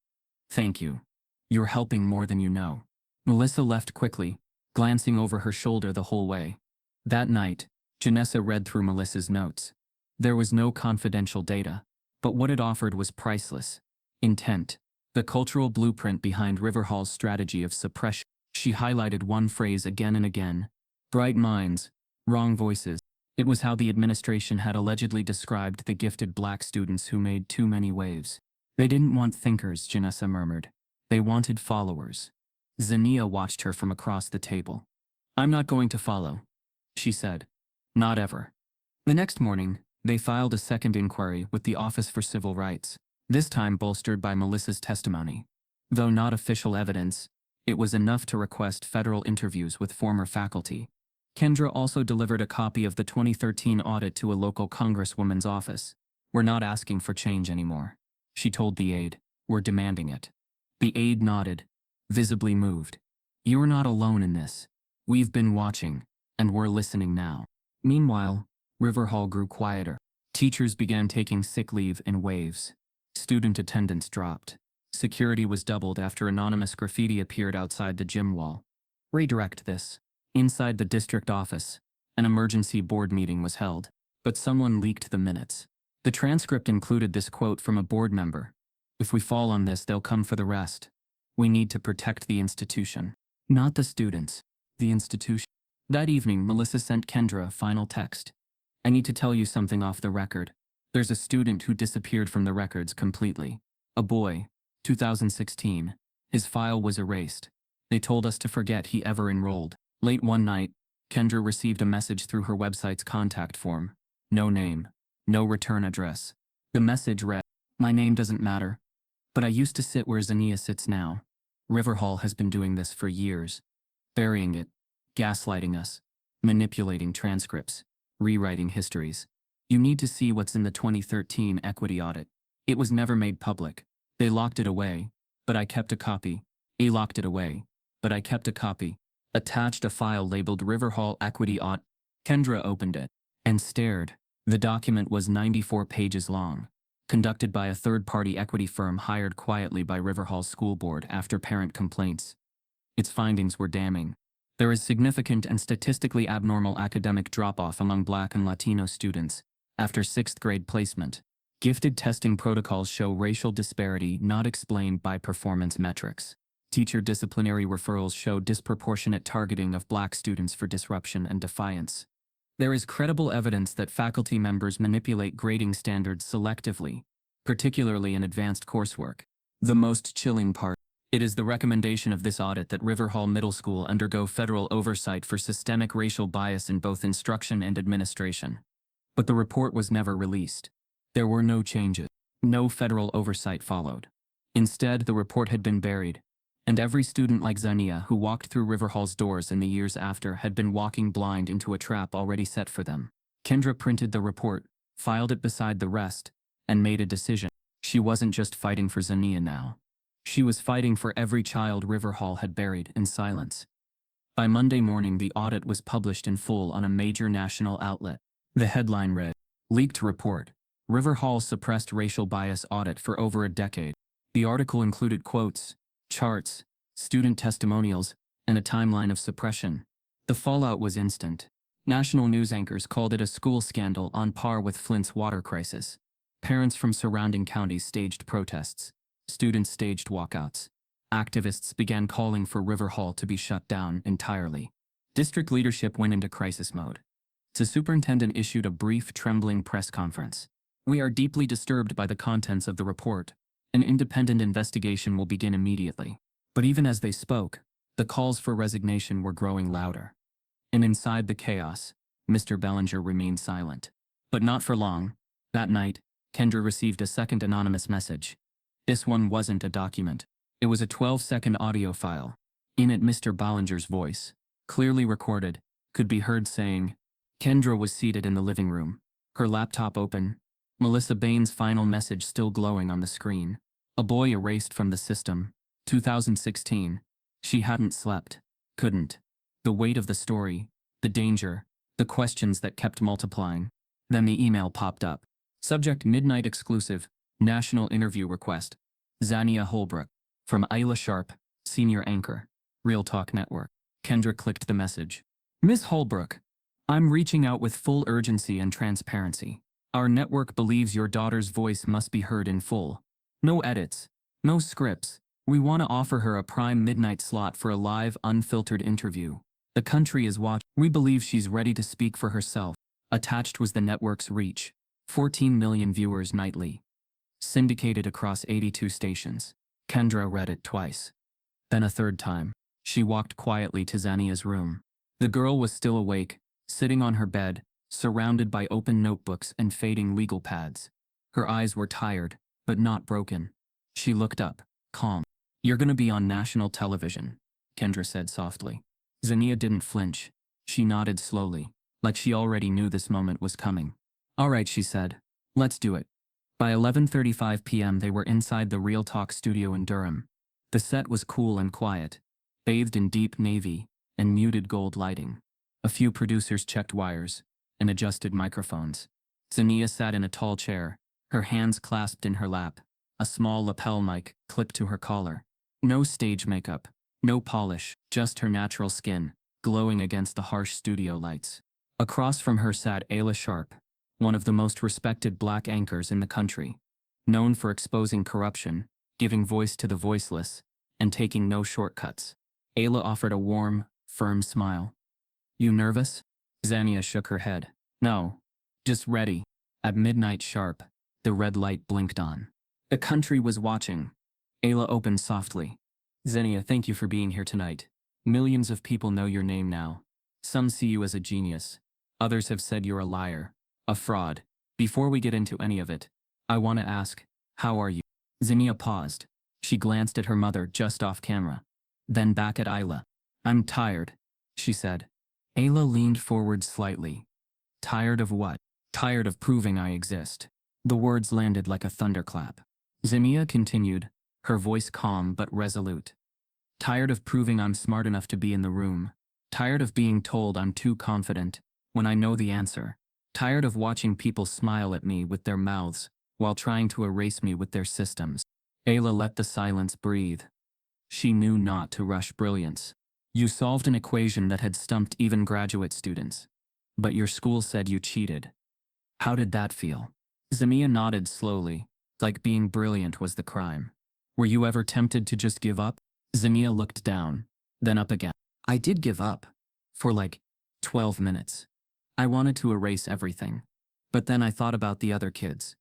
Thank you. You're helping more than you know. Melissa left quickly, glancing over her shoulder the whole way. That night, Janessa read through Melissa's notes. There was no confidential data, but what it offered was priceless. Intent. The cultural blueprint behind Riverhall's strategy of suppression. She highlighted one phrase again and again. Bright minds, wrong voices. It was how the administration had allegedly described the gifted black students who made too many waves. They didn't want thinkers, Janessa murmured. They wanted followers. Zaniya watched her from across the table. I'm not going to follow, she said. Not ever. The next morning, they filed a second inquiry with the Office for Civil Rights, this time bolstered by Melissa's testimony. Though not official evidence, it was enough to request federal interviews with former faculty. Kendra also delivered a copy of the 2013 audit to a local congresswoman's office. We're not asking for change anymore, she told the aide. We're demanding it. The aide nodded, visibly moved. You're not alone in this. We've been watching, and we're listening now. Meanwhile, Riverhall grew quieter. Teachers began taking sick leave in waves. Student attendance dropped. Security was doubled after anonymous graffiti appeared outside the gym wall. Redirect this. Inside the district office, an emergency board meeting was held, but someone leaked the minutes. The transcript included this quote from a board member. If we fall on this, they'll come for the rest. We need to protect the institution. Not the students. The institution. That evening, Melissa sent Kendra a final text. I need to tell you something off the record. There's a student who disappeared from the records completely. A boy, 2016. His file was erased. They told us to forget he ever enrolled. Late one night, Kendra received a message through her website's contact form. No name. No return address. The message read, My name doesn't matter. But I used to sit where Zaniya sits now. Riverhall has been doing this for years. Burying it, gaslighting us, manipulating transcripts, rewriting histories. You need to see what's in the 2013 equity audit. It was never made public. They locked it away, but I kept a copy. They locked it away, but I kept a copy. Attached a file labeled Riverhall Equity Audit. Kendra opened it and stared. The document was 94 pages long, conducted by a third-party equity firm hired quietly by Riverhall School Board after parent complaints. Its findings were damning. There is significant and statistically abnormal academic drop-off among Black and Latino students after 6th grade placement. Gifted testing protocols show racial disparity not explained by performance metrics. Teacher disciplinary referrals show disproportionate targeting of Black students for disruption and defiance. There is credible evidence that faculty members manipulate grading standards selectively, particularly in advanced coursework. The most chilling part. It is the recommendation of this audit that Riverhall Middle School undergo federal oversight for systemic racial bias in both instruction and administration. But the report was never released. There were no changes. No federal oversight followed. Instead, the report had been buried, and every student like Zaniya who walked through Riverhall's doors in the years after had been walking blind into a trap already set for them. Kendra printed the report, filed it beside the rest, and made a decision. She wasn't just fighting for Zaniya now. She was fighting for every child Riverhall had buried in silence. By Monday morning, the audit was published in full on a major national outlet. The headline read, "Leaked Report. Riverhall Suppressed Racial Bias Audit for Over a Decade." The article included quotes, charts, student testimonials, and a timeline of suppression. The fallout was instant. National news anchors called it a school scandal on par with Flint's water crisis. Parents from surrounding counties staged protests. Students staged walkouts. Activists began calling for Riverhall to be shut down entirely. District leadership went into crisis mode. The superintendent issued a brief, trembling press conference. "We are deeply disturbed by the contents of the report. An independent investigation will begin immediately." But even as they spoke, the calls for resignation were growing louder. And inside the chaos, Mr. Bellinger remained silent. But not for long. That night, Kendra received a second anonymous message. This one wasn't a document. It was a 12-second audio file. In it, Mr. Bellinger's voice, clearly recorded, could be heard saying, Kendra was seated in the living room, her laptop open, Melissa Bain's final message still glowing on the screen. A boy erased from the system. 2016. She hadn't slept. Couldn't. The weight of the story, the danger, the questions that kept multiplying. Then the email popped up. Subject: Midnight Exclusive, National Interview Request. Zaniya Holbrook. From Ayla Sharp, Senior Anchor, Real Talk Network. Kendra clicked the message. "Miss Holbrook, I'm reaching out with full urgency and transparency. Our network believes your daughter's voice must be heard in full. No edits, no scripts. We want to offer her a prime midnight slot for a live, unfiltered interview. The country is watching. We believe she's ready to speak for herself." Attached was the network's reach. 14 million viewers nightly. Syndicated across 82 stations. Kendra read it twice. Then a third time. She walked quietly to Zaniya's room. The girl was still awake, sitting on her bed, surrounded by open notebooks and fading legal pads. Her eyes were tired, but not broken. She looked up, calm. "You're gonna be on national television," Kendra said softly. Zaniya didn't flinch. She nodded slowly, like she already knew this moment was coming. "All right," she said. "Let's do it." By 11:35 p.m. they were inside the Real Talk studio in Durham. The set was cool and quiet, bathed in deep navy and muted gold lighting. A few producers checked wires and adjusted microphones. Zaniya sat in a tall chair, her hands clasped in her lap, a small lapel mic clipped to her collar. No stage makeup, no polish, just her natural skin, glowing against the harsh studio lights. Across from her sat Ayla Sharp, one of the most respected Black anchors in the country, known for exposing corruption, giving voice to the voiceless, and taking no shortcuts. Ayla offered a warm, firm smile. "You nervous?" Zaniya shook her head. "No. Just ready." At midnight sharp, the red light blinked on. The country was watching. Ayla opened softly. "Zaniya, thank you for being here tonight. Millions of people know your name now. Some see you as a genius. Others have said you're a liar, a fraud. Before we get into any of it, I want to ask, how are you?" Zaniya paused. She glanced at her mother just off camera. Then back at Ayla. I'm tired, she said. Ayla leaned forward slightly. Tired of what? Tired of proving I exist. The words landed like a thunderclap. Zaniya continued, her voice calm but resolute. Tired of proving I'm smart enough to be in the room. Tired of being told I'm too confident when I know the answer. Tired of watching people smile at me with their mouths while trying to erase me with their systems. Ayla let the silence breathe. She knew not to rush brilliance. You solved an equation that had stumped even graduate students. But your school said you cheated. How did that feel? Zaniya nodded slowly, like being brilliant was the crime. Were you ever tempted to just give up? Zaniya looked down, then up again. I did give up. For like 12 minutes. I wanted to erase everything. But then I thought about the other kids.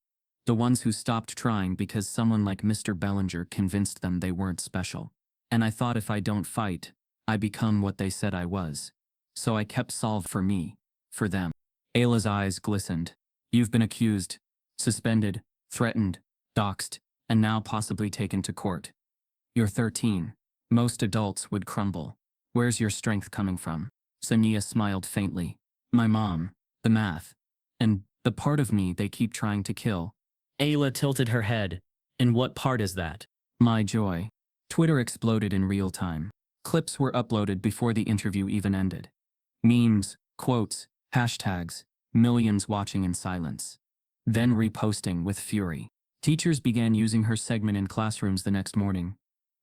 The ones who stopped trying because someone like Mr. Bellinger convinced them they weren't special. And I thought if I don't fight, I become what they said I was. So I kept solve for me, for them. Ayla's eyes glistened. You've been accused, suspended, threatened, doxxed, and now possibly taken to court. You're 13. Most adults would crumble. Where's your strength coming from? Zaniya smiled faintly. My mom, the math, and the part of me they keep trying to kill. Ayla tilted her head. And what part is that? My joy. Twitter exploded in real time. Clips were uploaded before the interview even ended. Memes, quotes, hashtags, millions watching in silence. Then reposting with fury. Teachers began using her segment in classrooms the next morning.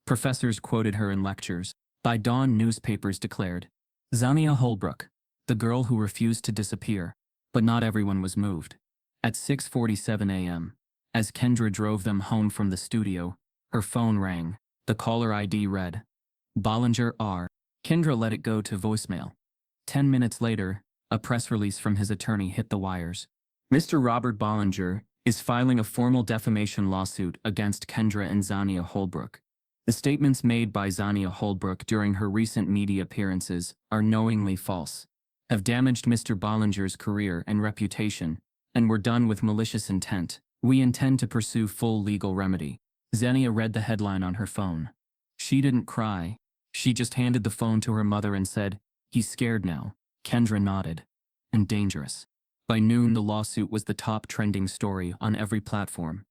Professors quoted her in lectures. By dawn, newspapers declared, Zaniya Holbrook, the girl who refused to disappear. But not everyone was moved. At 6:47 a.m., as Kendra drove them home from the studio, her phone rang. The caller ID read, Bollinger R. Kendra let it go to voicemail. 10 minutes later, a press release from his attorney hit the wires. Mr. Robert Bollinger is filing a formal defamation lawsuit against Kendra and Zaniya Holbrook. The statements made by Zaniya Holbrook during her recent media appearances are knowingly false, have damaged Mr. Bollinger's career and reputation, and were done with malicious intent. We intend to pursue full legal remedy. Zaniya read the headline on her phone. She didn't cry. She just handed the phone to her mother and said, He's scared now. Kendra nodded. And dangerous. By noon, the lawsuit was the top trending story on every platform.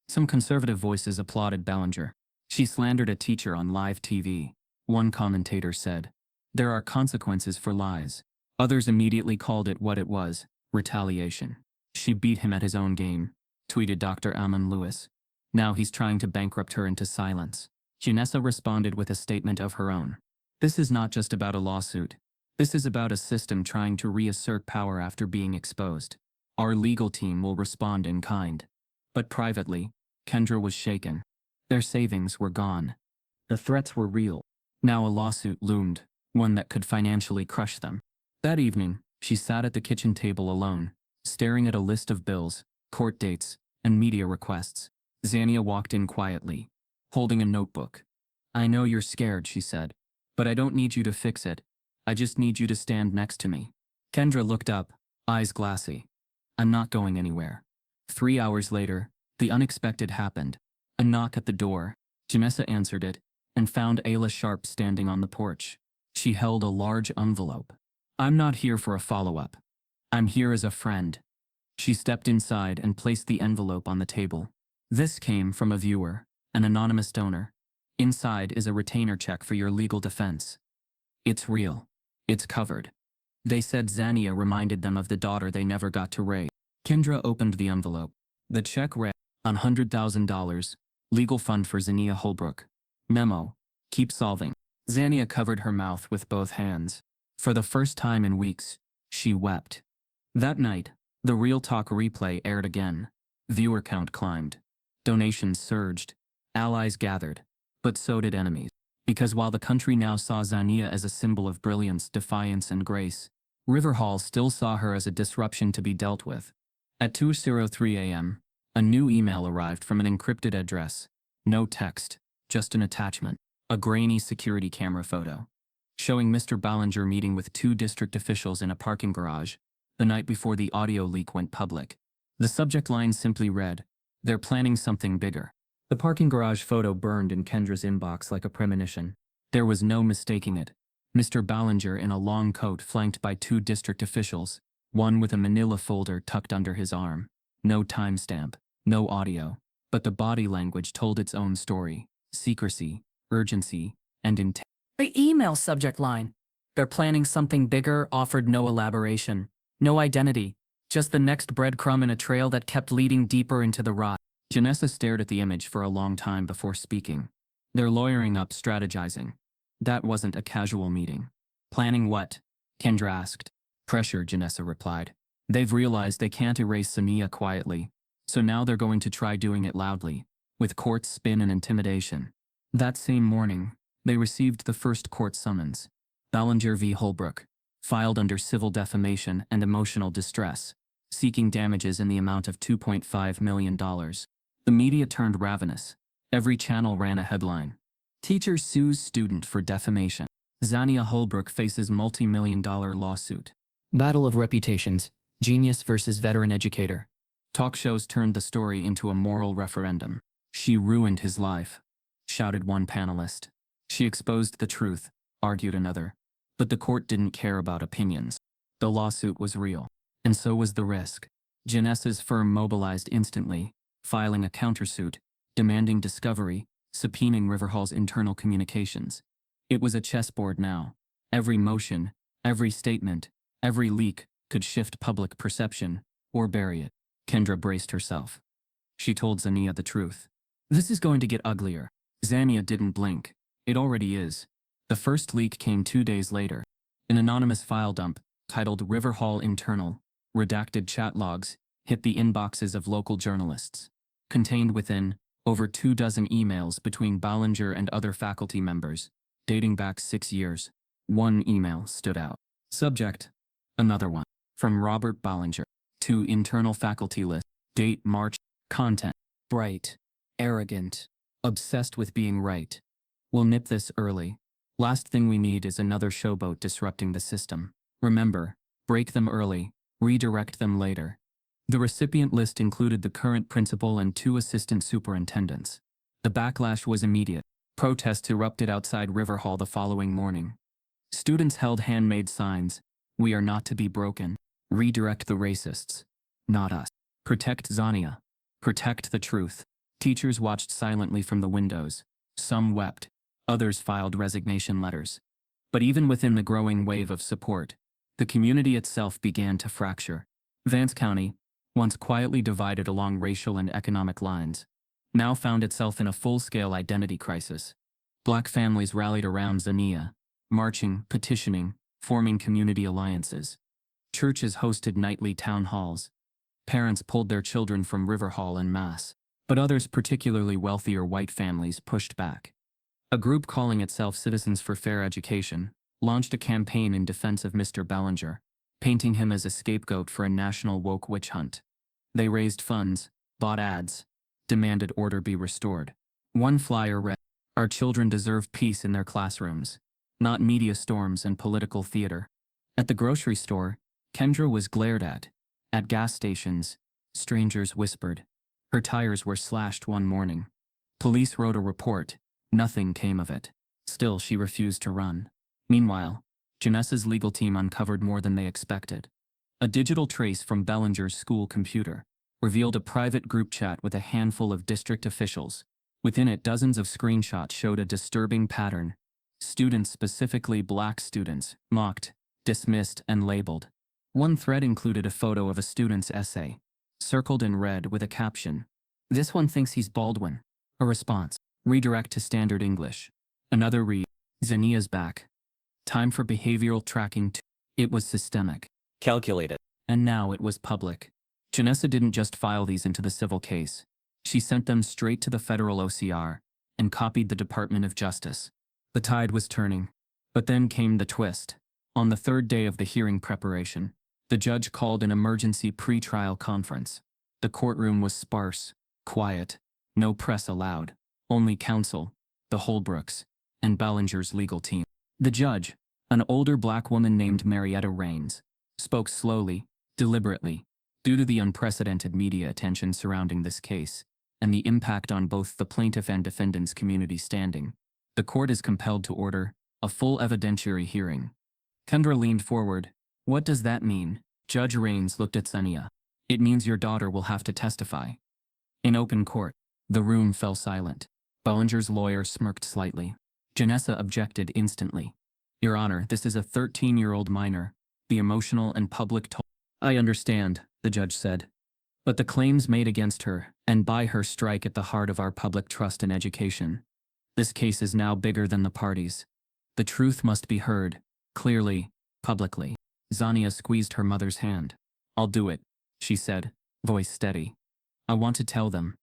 Some conservative voices applauded Bollinger. She slandered a teacher on live TV. One commentator said, There are consequences for lies. Others immediately called it what it was, retaliation. She beat him at his own game, tweeted Dr. Amon Lewis. Now he's trying to bankrupt her into silence. Janessa responded with a statement of her own. This is not just about a lawsuit. This is about a system trying to reassert power after being exposed. Our legal team will respond in kind. But privately, Kendra was shaken. Their savings were gone. The threats were real. Now a lawsuit loomed, one that could financially crush them. That evening, she sat at the kitchen table alone, staring at a list of bills, court dates, and media requests. Zaniya walked in quietly, holding a notebook. I know you're scared, she said, but I don't need you to fix it. I just need you to stand next to me. Kendra looked up, eyes glassy. I'm not going anywhere. 3 hours later, the unexpected happened. A knock at the door. Janessa answered it, and found Ayla Sharp standing on the porch. She held a large envelope. I'm not here for a follow-up. I'm here as a friend. She stepped inside and placed the envelope on the table. This came from a viewer, an anonymous donor. Inside is a retainer check for your legal defense. It's real. It's covered. They said Zaniya reminded them of the daughter they never got to raise. Kendra opened the envelope. The check read, $100,000, legal fund for Zaniya Holbrook. Memo, keep solving. Zaniya covered her mouth with both hands. For the first time in weeks, she wept. That night, the Real Talk replay aired again. Viewer count climbed. Donations surged. Allies gathered. But so did enemies. Because while the country now saw Zaniya as a symbol of brilliance, defiance, and grace, Riverhall still saw her as a disruption to be dealt with. At 2:03 a.m., a new email arrived from an encrypted address. No text, just an attachment. A grainy security camera photo. Showing Mr. Bollinger meeting with 2 district officials in a parking garage, the night before the audio leak went public. The subject line simply read, They're planning something bigger. The parking garage photo burned in Kendra's inbox like a premonition. There was no mistaking it. Mr. Ballinger in a long coat flanked by 2 district officials, one with a manila folder tucked under his arm. No timestamp, no audio, but the body language told its own story. Secrecy, urgency, and intent. The email subject line. They're planning something bigger, offered no elaboration, no identity, just the next breadcrumb in a trail that kept leading deeper into the rot. Janessa stared at the image for a long time before speaking. They're lawyering up, strategizing. That wasn't a casual meeting. Planning what? Kendra asked. Pressure, Janessa replied. They've realized they can't erase Zaniya quietly, so now they're going to try doing it loudly, with court spin and intimidation. That same morning, they received the first court summons. Ballinger v. Holbrook, filed under civil defamation and emotional distress, seeking damages in the amount of $2.5 million. The media turned ravenous. Every channel ran a headline. Teacher sues student for defamation. Zaniya Holbrook faces multi-million-dollar lawsuit. Battle of reputations. Genius versus veteran educator. Talk shows turned the story into a moral referendum. She ruined his life, shouted one panelist. She exposed the truth, argued another. But the court didn't care about opinions. The lawsuit was real, and so was the risk. Janessa's firm mobilized instantly, filing a countersuit, demanding discovery, subpoenaing Riverhall's internal communications. It was a chessboard now. Every motion, every statement, every leak could shift public perception or bury it. Kendra braced herself. She told Zaniya the truth. This is going to get uglier. Zaniya didn't blink. It already is. The first leak came 2 days later. An anonymous file dump, titled Riverhall Internal, redacted chat logs, hit the inboxes of local journalists. Contained within, over 24 emails between Ballinger and other faculty members, dating back 6 years. One email stood out. Subject: another one. From Robert Ballinger. To internal faculty list. Date March. Content: bright, arrogant, obsessed with being right. We'll nip this early. Last thing we need is another showboat disrupting the system. Remember, break them early, redirect them later. The recipient list included the current principal and 2 assistant superintendents. The backlash was immediate. Protests erupted outside Riverhall the following morning. Students held handmade signs. We are not to be broken. Redirect the racists. Not us. Protect Zaniya. Protect the truth. Teachers watched silently from the windows. Some wept. Others filed resignation letters. But even within the growing wave of support, the community itself began to fracture. Vance County, once quietly divided along racial and economic lines, now found itself in a full-scale identity crisis. Black families rallied around Zaniya, marching, petitioning, forming community alliances. Churches hosted nightly town halls. Parents pulled their children from Riverhall en masse, but others, particularly wealthier white families, pushed back. A group calling itself Citizens for Fair Education launched a campaign in defense of Mr. Ballinger, painting him as a scapegoat for a national woke witch hunt. They raised funds, bought ads, demanded order be restored. One flyer read, "Our children deserve peace in their classrooms, not media storms and political theater." At the grocery store, Kendra was glared at. At gas stations, strangers whispered. Her tires were slashed one morning. Police wrote a report. Nothing came of it. Still, she refused to run. Meanwhile, Janessa's legal team uncovered more than they expected. A digital trace from Ballinger's school computer revealed a private group chat with a handful of district officials. Within it, dozens of screenshots showed a disturbing pattern. Students, specifically black students, mocked, dismissed, and labeled. One thread included a photo of a student's essay, circled in red with a caption, "This one thinks he's Baldwin." A response, "Redirect to standard English." Another read, "Zaniya's back. Time for behavioral tracking too." It was systemic. Calculated. And now it was public. Janessa didn't just file these into the civil case. She sent them straight to the federal OCR and copied the Department of Justice. The tide was turning. But then came the twist. On the 3rd day of the hearing preparation, the judge called an emergency pre-trial conference. The courtroom was sparse, quiet, no press allowed, only counsel, the Holbrooks, and Ballinger's legal team. The judge, an older black woman named Marietta Raines, spoke slowly, deliberately. Due to the unprecedented media attention surrounding this case, and the impact on both the plaintiff and defendant's community standing. The court is compelled to order a full evidentiary hearing. Kendra leaned forward. What does that mean? Judge Raines looked at Zaniya. It means your daughter will have to testify. In open court, the room fell silent. Bollinger's lawyer smirked slightly. Janessa objected instantly. Your Honor, this is a 13-year-old minor. The emotional and public toll. I understand, the judge said. But the claims made against her and by her strike at the heart of our public trust in education. This case is now bigger than the parties. The truth must be heard, clearly, publicly. Zaniya squeezed her mother's hand. I'll do it, she said, voice steady. I want to tell them.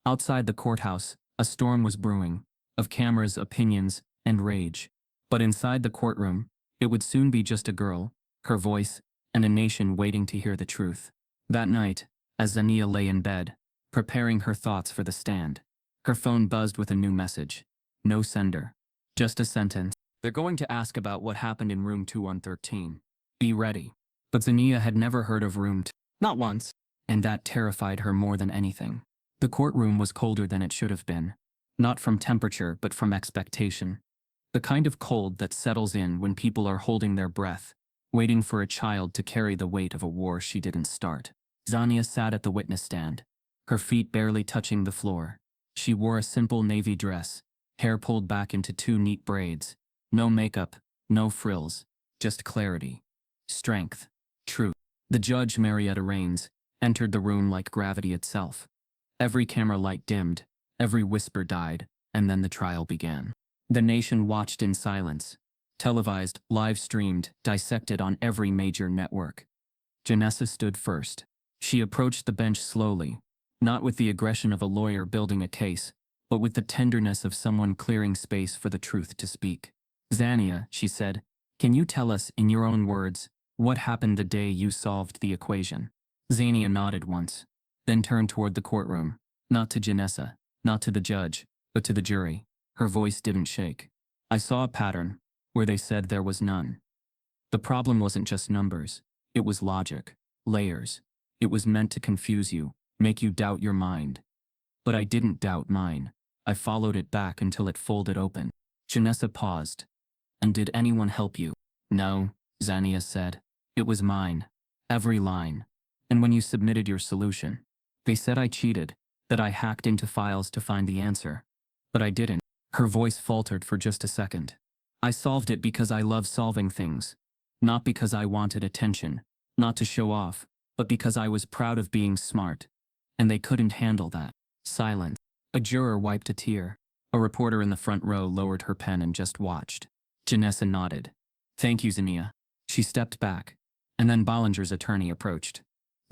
Outside the courthouse, a storm was brewing, of cameras, opinions, and rage. But inside the courtroom, it would soon be just a girl, her voice, and a nation waiting to hear the truth. That night, as Zaniya lay in bed, preparing her thoughts for the stand, her phone buzzed with a new message. No sender. Just a sentence. They're going to ask about what happened in room 2113. Be ready. But Zaniya had never heard of room 2. Not once. And that terrified her more than anything. The courtroom was colder than it should have been. Not from temperature, but from expectation. The kind of cold that settles in when people are holding their breath, waiting for a child to carry the weight of a war she didn't start. Zaniya sat at the witness stand, her feet barely touching the floor. She wore a simple navy dress, hair pulled back into 2 neat braids. No makeup, no frills, just clarity, strength, truth. The judge, Marietta Raines, entered the room like gravity itself. Every camera light dimmed, every whisper died, and then the trial began. The nation watched in silence, televised, live-streamed, dissected on every major network. Janessa stood first. She approached the bench slowly, not with the aggression of a lawyer building a case, but with the tenderness of someone clearing space for the truth to speak. Zaniya, she said, can you tell us, in your own words, what happened the day you solved the equation? Zaniya nodded once, then turned toward the courtroom, not to Janessa, not to the judge, but to the jury. Her voice didn't shake. I saw a pattern, where they said there was none. The problem wasn't just numbers, it was logic, layers. It was meant to confuse you, make you doubt your mind. But I didn't doubt mine. I followed it back until it folded open. Janessa paused. And did anyone help you? No, Zaniya said. It was mine. Every line. And when you submitted your solution, they said I cheated, that I hacked into files to find the answer. But I didn't. Her voice faltered for just a second. I solved it because I love solving things. Not because I wanted attention, not to show off, but because I was proud of being smart. And they couldn't handle that. Silence. A juror wiped a tear. A reporter in the front row lowered her pen and just watched. Janessa nodded. Thank you, Zaniya. She stepped back. And then Bollinger's attorney approached.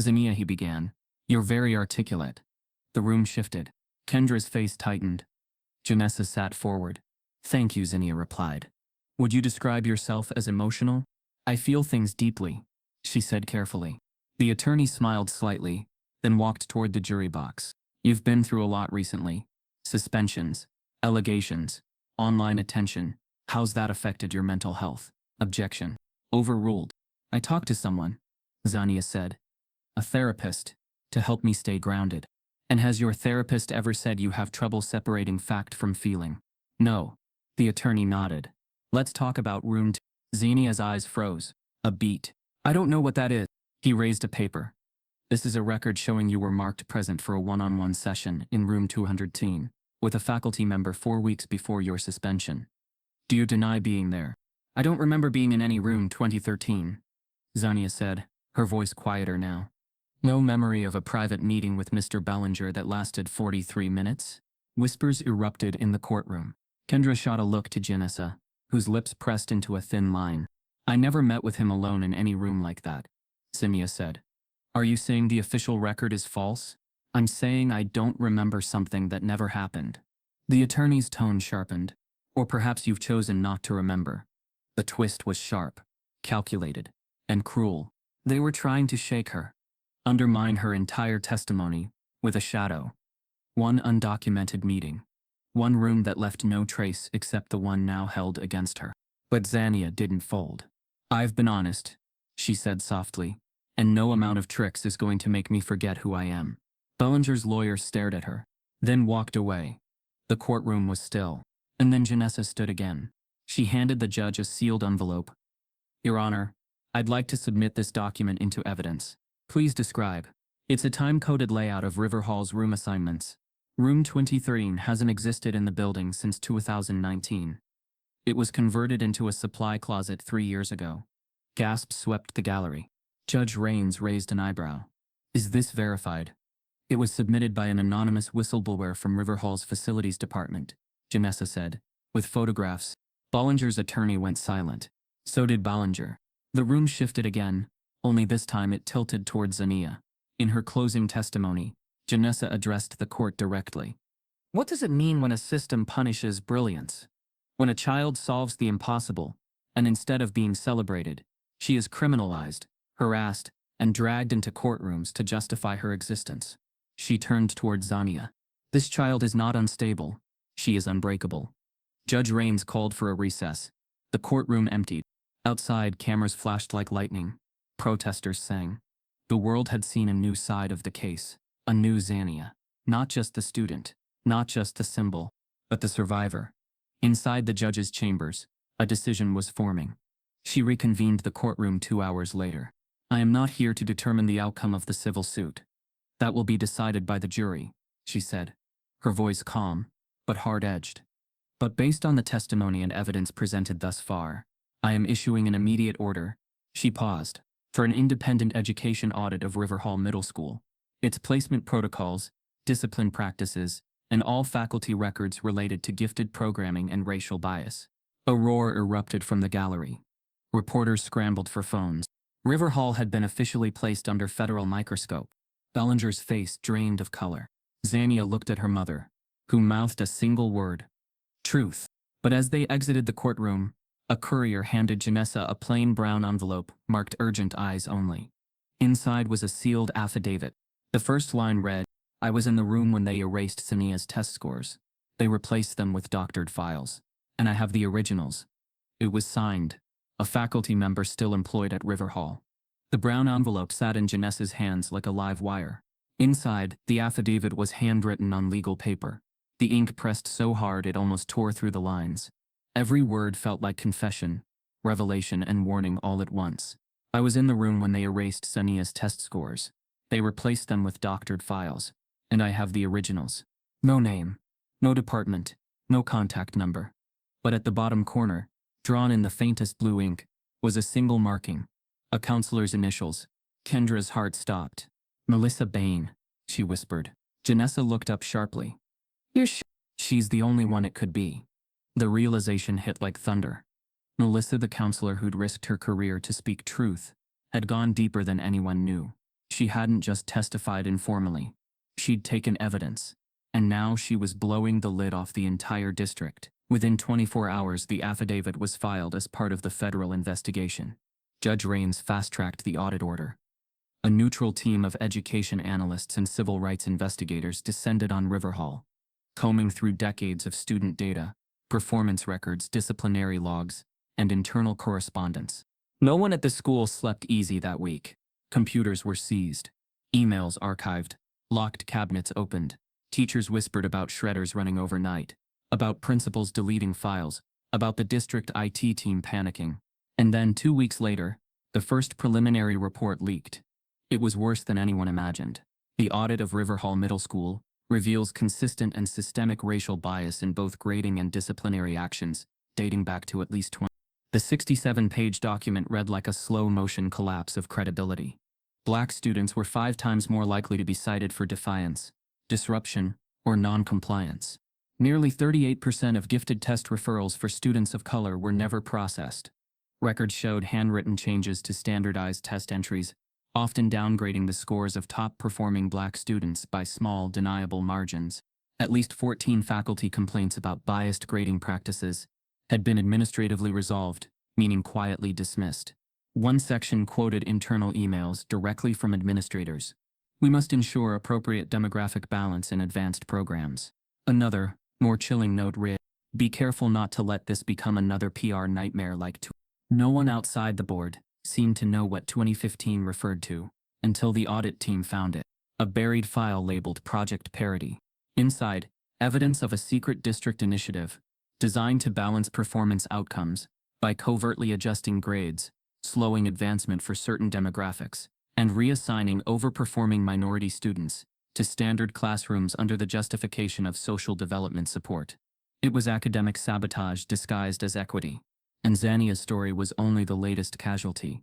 Zaniya, he began. You're very articulate. The room shifted. Kendra's face tightened. Janessa sat forward. Thank you, Zaniya replied. Would you describe yourself as emotional? I feel things deeply, she said carefully. The attorney smiled slightly, then walked toward the jury box. You've been through a lot recently. Suspensions, allegations, online attention. How's that affected your mental health? Objection. Overruled. I talked to someone, Zaniya said. A therapist, to help me stay grounded. And has your therapist ever said you have trouble separating fact from feeling? No. The attorney nodded. Let's talk about room 2. Zaniya's eyes froze. A beat. I don't know what that is. He raised a paper. This is a record showing you were marked present for a one-on-one session in room 210, with a faculty member 4 weeks before your suspension. Do you deny being there? I don't remember being in any room 2013, Zaniya said, her voice quieter now. No memory of a private meeting with Mr. Bollinger that lasted 43 minutes? Whispers erupted in the courtroom. Kendra shot a look to Janessa, whose lips pressed into a thin line. I never met with him alone in any room like that, Zaniya said. Are you saying the official record is false? I'm saying I don't remember something that never happened. The attorney's tone sharpened. Or perhaps you've chosen not to remember. The twist was sharp, calculated, and cruel. They were trying to shake her, undermine her entire testimony, with a shadow. One undocumented meeting. One room that left no trace except the one now held against her. But Zaniya didn't fold. I've been honest, she said softly, and no amount of tricks is going to make me forget who I am. Bollinger's lawyer stared at her. then walked away. The courtroom was still. And then Janessa stood again. She handed the judge a sealed envelope. Your Honor, I'd like to submit this document into evidence. Please describe. It's a time-coded layout of Riverhall's room assignments. Room 23 hasn't existed in the building since 2019. It was converted into a supply closet 3 years ago. Gasps swept the gallery. Judge Raines raised an eyebrow. Is this verified? It was submitted by an anonymous whistleblower from Riverhall's facilities department, Janessa said, with photographs. Bollinger's attorney went silent. So did Bollinger. The room shifted again, only this time it tilted toward Zaniya. In her closing testimony, Janessa addressed the court directly. What does it mean when a system punishes brilliance? When a child solves the impossible, and instead of being celebrated, she is criminalized, harassed, and dragged into courtrooms to justify her existence. She turned toward Zaniya. This child is not unstable. She is unbreakable. Judge Raines called for a recess. The courtroom emptied. Outside, cameras flashed like lightning. Protesters sang. The world had seen a new side of the case. A new Zaniya. Not just the student, not just the symbol, but the survivor. Inside the judge's chambers, a decision was forming. She reconvened the courtroom 2 hours later. I am not here to determine the outcome of the civil suit. That will be decided by the jury, she said, her voice calm, but hard-edged. But based on the testimony and evidence presented thus far, I am issuing an immediate order. She paused, for an independent education audit of Riverhall Middle School, its placement protocols, discipline practices, and all faculty records related to gifted programming and racial bias. A roar erupted from the gallery. Reporters scrambled for phones. Riverhall had been officially placed under federal microscope. Bollinger's face drained of color. Zaniya looked at her mother, who mouthed a single word. Truth. But as they exited the courtroom, a courier handed Janessa a plain brown envelope marked urgent eyes only. Inside was a sealed affidavit. The first line read, I was in the room when they erased Zaniya's test scores. They replaced them with doctored files. And I have the originals. It was signed, a faculty member still employed at Riverhall. The brown envelope sat in Janessa's hands like a live wire. Inside, the affidavit was handwritten on legal paper. The ink pressed so hard it almost tore through the lines. Every word felt like confession, revelation, and warning all at once. I was in the room when they erased Zaniya's test scores. They replaced them with doctored files. And I have the originals. No name, no department, no contact number. But at the bottom corner, drawn in the faintest blue ink, was a single marking. A counselor's initials. Kendra's heart stopped. Melissa Bain, she whispered. Janessa looked up sharply. You're sure? She's the only one it could be. The realization hit like thunder. Melissa, the counselor who'd risked her career to speak truth, had gone deeper than anyone knew. She hadn't just testified informally. She'd taken evidence. And now she was blowing the lid off the entire district. Within 24 hours, the affidavit was filed as part of the federal investigation. Judge Raines fast-tracked the audit order. A neutral team of education analysts and civil rights investigators descended on Riverhall, combing through decades of student data, performance records, disciplinary logs, and internal correspondence. No one at the school slept easy that week. Computers were seized, emails archived, locked cabinets opened. Teachers whispered about shredders running overnight, about principals deleting files, about the district IT team panicking. And then 2 weeks later, the first preliminary report leaked. It was worse than anyone imagined. The audit of Riverhall Middle School reveals consistent and systemic racial bias in both grading and disciplinary actions, dating back to at least 20. The 67-page document read like a slow-motion collapse of credibility. Black students were 5 times more likely to be cited for defiance, disruption, or non-compliance. Nearly 38% of gifted test referrals for students of color were never processed. Records showed handwritten changes to standardized test entries, often downgrading the scores of top-performing black students by small, deniable margins. At least 14 faculty complaints about biased grading practices had been administratively resolved, meaning quietly dismissed. One section quoted internal emails directly from administrators. We must ensure appropriate demographic balance in advanced programs. Another, more chilling note read, be careful not to let this become another PR nightmare like No one outside the board seemed to know what 2015 referred to, until the audit team found it. A buried file labeled Project Parity. Inside, evidence of a secret district initiative designed to balance performance outcomes by covertly adjusting grades, slowing advancement for certain demographics, and reassigning overperforming minority students to standard classrooms under the justification of social development support. It was academic sabotage disguised as equity, and Zaniya's story was only the latest casualty.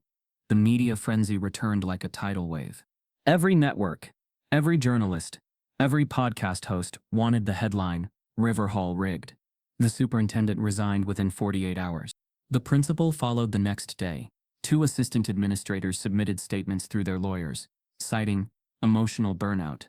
The media frenzy returned like a tidal wave. Every network, every journalist, every podcast host wanted the headline, "Riverhall rigged." The superintendent resigned within 48 hours. The principal followed the next day. 2 assistant administrators submitted statements through their lawyers, citing emotional burnout.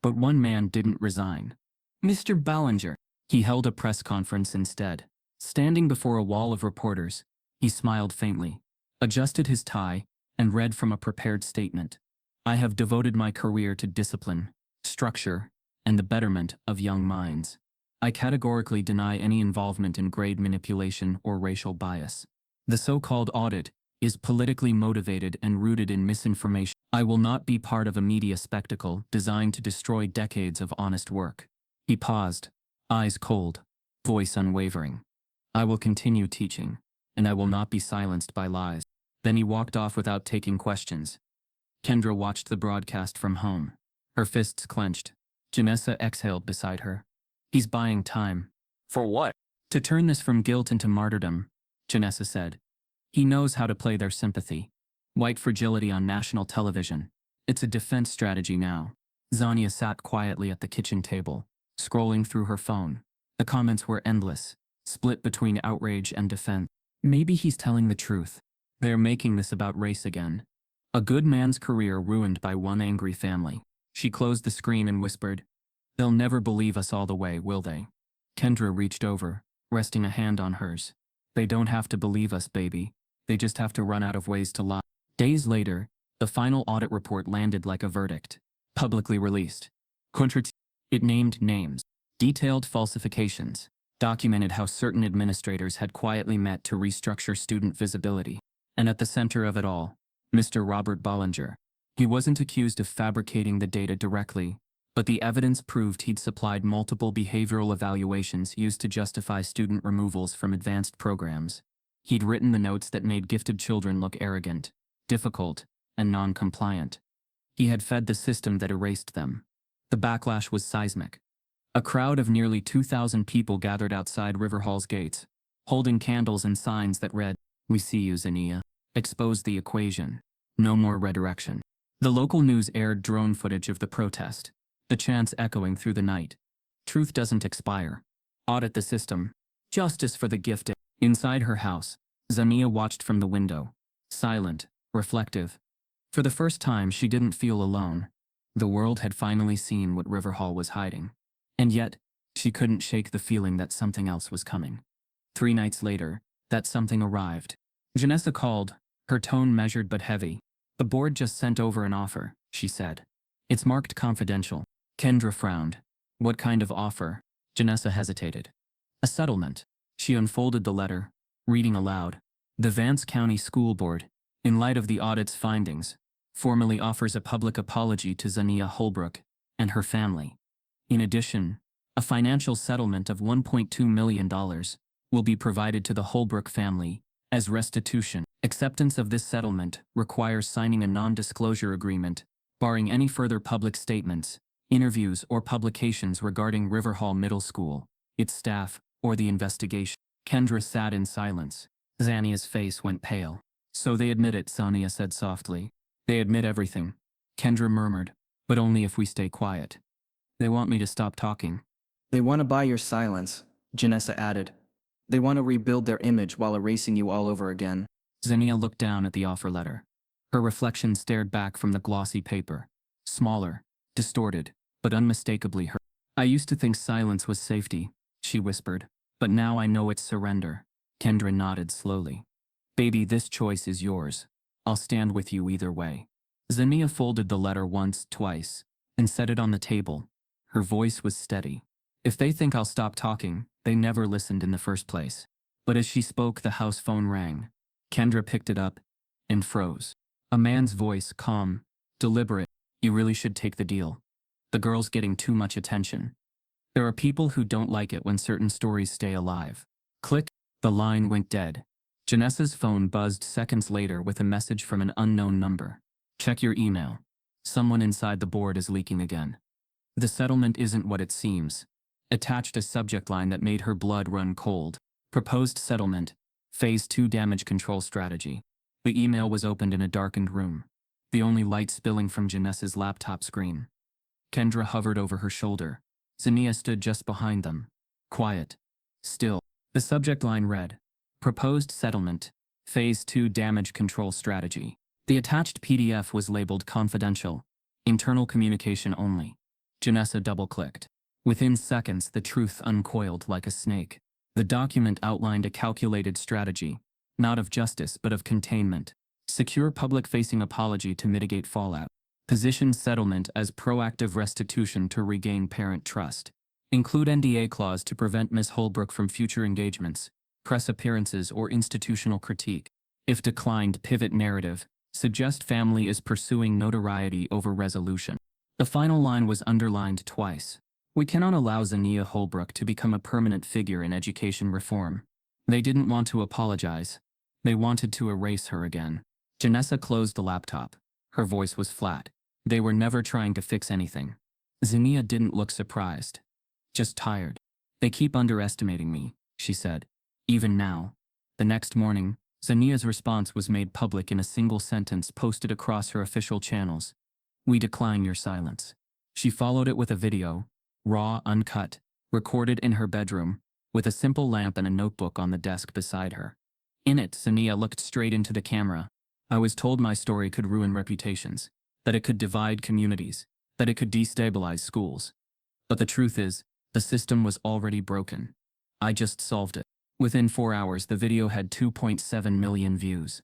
But one man didn't resign. Mr. Ballinger. He held a press conference instead. Standing before a wall of reporters, he smiled faintly, adjusted his tie, and read from a prepared statement. "I have devoted my career to discipline, structure, and the betterment of young minds. I categorically deny any involvement in grade manipulation or racial bias. The so-called audit is politically motivated and rooted in misinformation. I will not be part of a media spectacle designed to destroy decades of honest work." He paused, eyes cold, voice unwavering. "I will continue teaching, and I will not be silenced by lies." Then he walked off without taking questions. Kendra watched the broadcast from home, her fists clenched. Janessa exhaled beside her. "He's buying time." For what? "To turn this from guilt into martyrdom," Janessa said. "He knows how to play their sympathy. White fragility on national television. It's a defense strategy now." Zaniya sat quietly at the kitchen table, scrolling through her phone. The comments were endless, split between outrage and defense. Maybe he's telling the truth. They're making this about race again. A good man's career ruined by one angry family. She closed the screen and whispered, "They'll never believe us all the way, will they?" Kendra reached over, resting a hand on hers. "They don't have to believe us, baby. They just have to run out of ways to lie." Days later, the final audit report landed like a verdict. Publicly released. It named names, detailed falsifications, documented how certain administrators had quietly met to restructure student visibility. And at the center of it all, Mr. Robert Ballinger. He wasn't accused of fabricating the data directly, but the evidence proved he'd supplied multiple behavioral evaluations used to justify student removals from advanced programs. He'd written the notes that made gifted children look arrogant, difficult, and non-compliant. He had fed the system that erased them. The backlash was seismic. A crowd of nearly 2,000 people gathered outside Riverhall's gates, holding candles and signs that read, "We see you, Zaniya. Expose the equation. No more redirection." The local news aired drone footage of the protest, the chants echoing through the night. "Truth doesn't expire. Audit the system. Justice for the gifted." Inside her house, Zaniya watched from the window, silent, reflective. For the first time, she didn't feel alone. The world had finally seen what Riverhall was hiding. And yet, she couldn't shake the feeling that something else was coming. 3 nights later, that something arrived. Janessa called, her tone measured but heavy. "The board just sent over an offer," she said. "It's marked confidential." Kendra frowned. "What kind of offer?" Janessa hesitated. "A settlement." She unfolded the letter, reading aloud. "The Vance County School Board, in light of the audit's findings, formally offers a public apology to Zaniya Holbrook and her family. In addition, a financial settlement of $1.2 million will be provided to the Holbrook family as restitution. Acceptance of this settlement requires signing a non-disclosure agreement, barring any further public statements, interviews, or publications regarding Riverhall Middle School, its staff, or the investigation." Kendra sat in silence. Zaniya's face went pale. "So they admit it," Zaniya said softly. "They admit everything," Kendra murmured, "but only if we stay quiet. They want me to stop talking." "They want to buy your silence," Janessa added. "They want to rebuild their image while erasing you all over again." Zaniya looked down at the offer letter. Her reflection stared back from the glossy paper. Smaller, distorted, but unmistakably her. "I used to think silence was safety," she whispered, "but now I know it's surrender." Kendra nodded slowly. "Baby, this choice is yours. I'll stand with you either way." Zaniya folded the letter once, twice, and set it on the table. Her voice was steady. "If they think I'll stop talking, they never listened in the first place." But as she spoke, the house phone rang. Kendra picked it up and froze. A man's voice, calm, deliberate. "You really should take the deal. The girl's getting too much attention." There are people who don't like it when certain stories stay alive. Click. The line went dead. Janessa's phone buzzed seconds later with a message from an unknown number. Check your email. Someone inside the board is leaking again. The settlement isn't what it seems. Attached a subject line that made her blood run cold. Proposed settlement. Phase 2 damage control strategy. The email was opened in a darkened room. The only light spilling from Janessa's laptop screen. Kendra hovered over her shoulder. Zaniya stood just behind them. Quiet. Still. The subject line read, Proposed settlement. Phase 2 damage control strategy. The attached PDF was labeled confidential. Internal communication only. Janessa double-clicked. Within seconds, the truth uncoiled like a snake. The document outlined a calculated strategy, not of justice but of containment. Secure public-facing apology to mitigate fallout. Position settlement as proactive restitution to regain parent trust. Include NDA clause to prevent Ms. Holbrook from future engagements, press appearances, or institutional critique. If declined, pivot narrative. Suggest family is pursuing notoriety over resolution. The final line was underlined twice. We cannot allow Zaniya Holbrook to become a permanent figure in education reform. They didn't want to apologize. They wanted to erase her again. Janessa closed the laptop. Her voice was flat. They were never trying to fix anything. Zaniya didn't look surprised. Just tired. They keep underestimating me, she said. Even now. The next morning, Zaniya's response was made public in a single sentence posted across her official channels. We decline your silence. She followed it with a video, raw, uncut, recorded in her bedroom, with a simple lamp and a notebook on the desk beside her. In it, Zaniya looked straight into the camera. I was told my story could ruin reputations, that it could divide communities, that it could destabilize schools. But the truth is, the system was already broken. I just solved it. Within 4 hours, the video had 2.7 million views.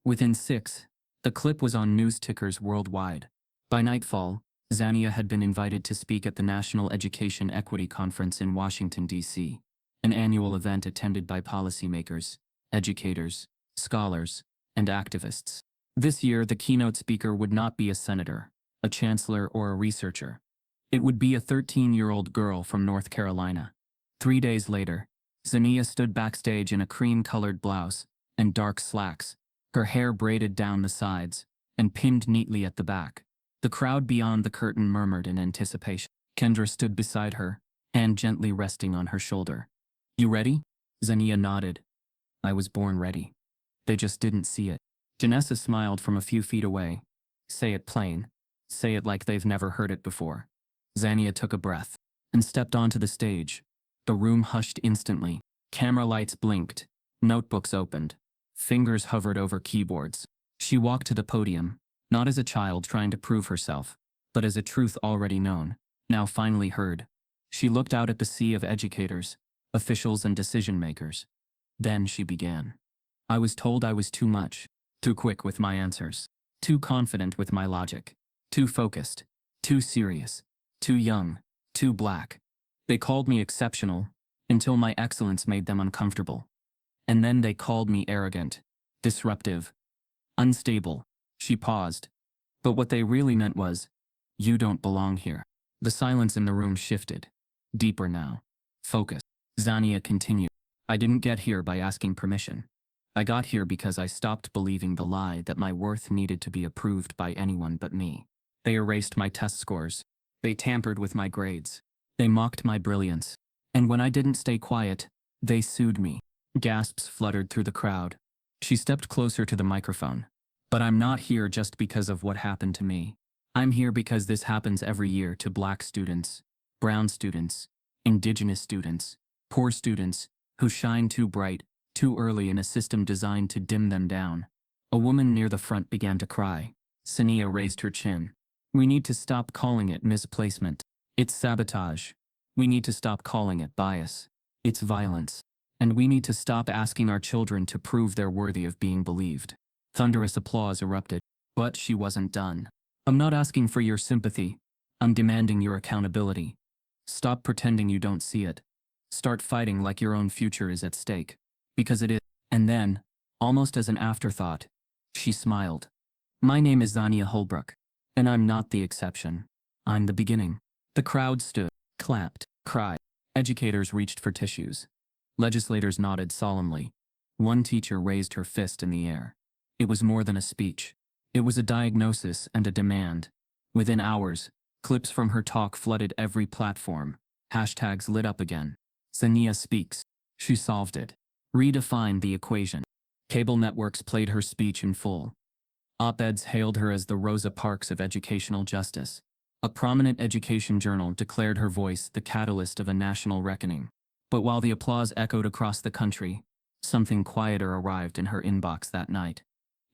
Within 6, the clip was on news tickers worldwide. By nightfall, Zaniya had been invited to speak at the National Education Equity Conference in Washington, D.C., an annual event attended by policymakers, educators, scholars, and activists. This year, the keynote speaker would not be a senator, a chancellor, or a researcher. It would be a 13-year-old girl from North Carolina. 3 days later, Zaniya stood backstage in a cream-colored blouse and dark slacks, her hair braided down the sides and pinned neatly at the back. The crowd beyond the curtain murmured in anticipation. Kendra stood beside her, hand gently resting on her shoulder. You ready? Zaniya nodded. I was born ready. They just didn't see it. Janessa smiled from a few feet away. Say it plain. Say it like they've never heard it before. Zaniya took a breath and stepped onto the stage. The room hushed instantly. Camera lights blinked. Notebooks opened. Fingers hovered over keyboards. She walked to the podium, not as a child trying to prove herself, but as a truth already known, now finally heard. She looked out at the sea of educators, officials, and decision-makers. Then she began. I was told I was too much, too quick with my answers, too confident with my logic, too focused, too serious, too young, too black. They called me exceptional, until my excellence made them uncomfortable. And then they called me arrogant, disruptive, unstable. She paused. But what they really meant was, you don't belong here. The silence in the room shifted. Deeper now. Focus. Zaniya continued. I didn't get here by asking permission. I got here because I stopped believing the lie that my worth needed to be approved by anyone but me. They erased my test scores. They tampered with my grades. They mocked my brilliance. And when I didn't stay quiet, they sued me. Gasps fluttered through the crowd. She stepped closer to the microphone. But I'm not here just because of what happened to me. I'm here because this happens every year to Black students, brown students, Indigenous students, poor students, who shine too bright, too early in a system designed to dim them down. A woman near the front began to cry. Zaniya raised her chin. We need to stop calling it misplacement. It's sabotage. We need to stop calling it bias. It's violence. And we need to stop asking our children to prove they're worthy of being believed. Thunderous applause erupted, but she wasn't done. I'm not asking for your sympathy. I'm demanding your accountability. Stop pretending you don't see it. Start fighting like your own future is at stake. Because it is. And then, almost as an afterthought, she smiled. My name is Zaniya Holbrook, and I'm not the exception. I'm the beginning. The crowd stood, clapped, Cry. Educators reached for tissues. Legislators nodded solemnly. One teacher raised her fist in the air. It was more than a speech. It was a diagnosis and a demand. Within hours, clips from her talk flooded every platform. Hashtags lit up again. Zaniya speaks. She solved it. Redefined the equation. Cable networks played her speech in full. Op-eds hailed her as the Rosa Parks of educational justice. A prominent education journal declared her voice the catalyst of a national reckoning. But while the applause echoed across the country, something quieter arrived in her inbox that night.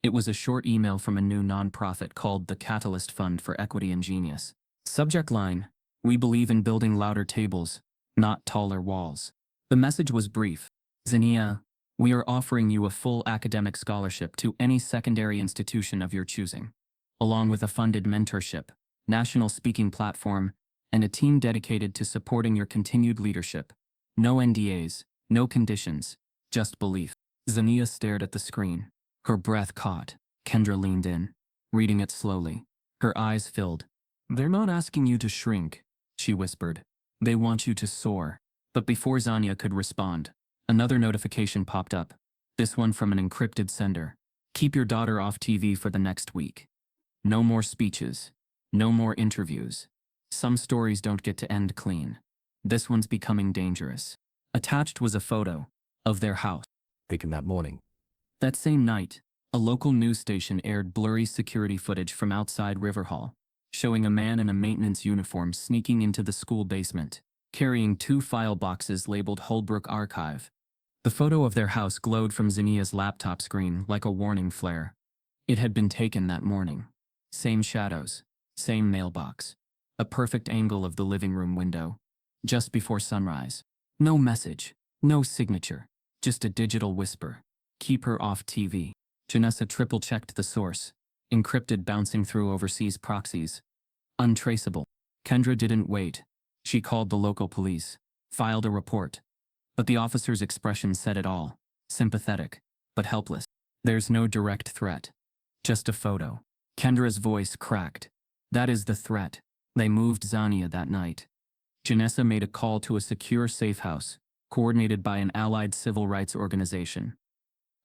It was a short email from a new nonprofit called the Catalyst Fund for Equity and Genius. Subject line: "We believe in building louder tables, not taller walls." The message was brief. Zaniya, we are offering you a full academic scholarship to any secondary institution of your choosing, along with a funded mentorship, national speaking platform, and a team dedicated to supporting your continued leadership. No NDAs, no conditions, just belief. Zaniya stared at the screen. Her breath caught. Kendra leaned in, reading it slowly. Her eyes filled. "They're not asking you to shrink," she whispered. "They want you to soar." But before Zaniya could respond, another notification popped up. This one from an encrypted sender. "Keep your daughter off TV for the next week. No more speeches. No more interviews. Some stories don't get to end clean. This one's becoming dangerous." Attached was a photo of their house. Taken that morning. That same night, a local news station aired blurry security footage from outside Riverhall, showing a man in a maintenance uniform sneaking into the school basement, carrying 2 file boxes labeled Holbrook Archive. The photo of their house glowed from Zaniya's laptop screen like a warning flare. It had been taken that morning. Same shadows, same mailbox, a perfect angle of the living room window, just before sunrise. No message, no signature, just a digital whisper. "Keep her off TV." Janessa triple-checked the source, encrypted, bouncing through overseas proxies. Untraceable. Kendra didn't wait. She called the local police, filed a report. But the officer's expression said it all. Sympathetic, but helpless. "There's no direct threat. Just a photo." Kendra's voice cracked. "That is the threat." They moved Zaniya that night. Janessa made a call to a secure safe house, coordinated by an allied civil rights organization.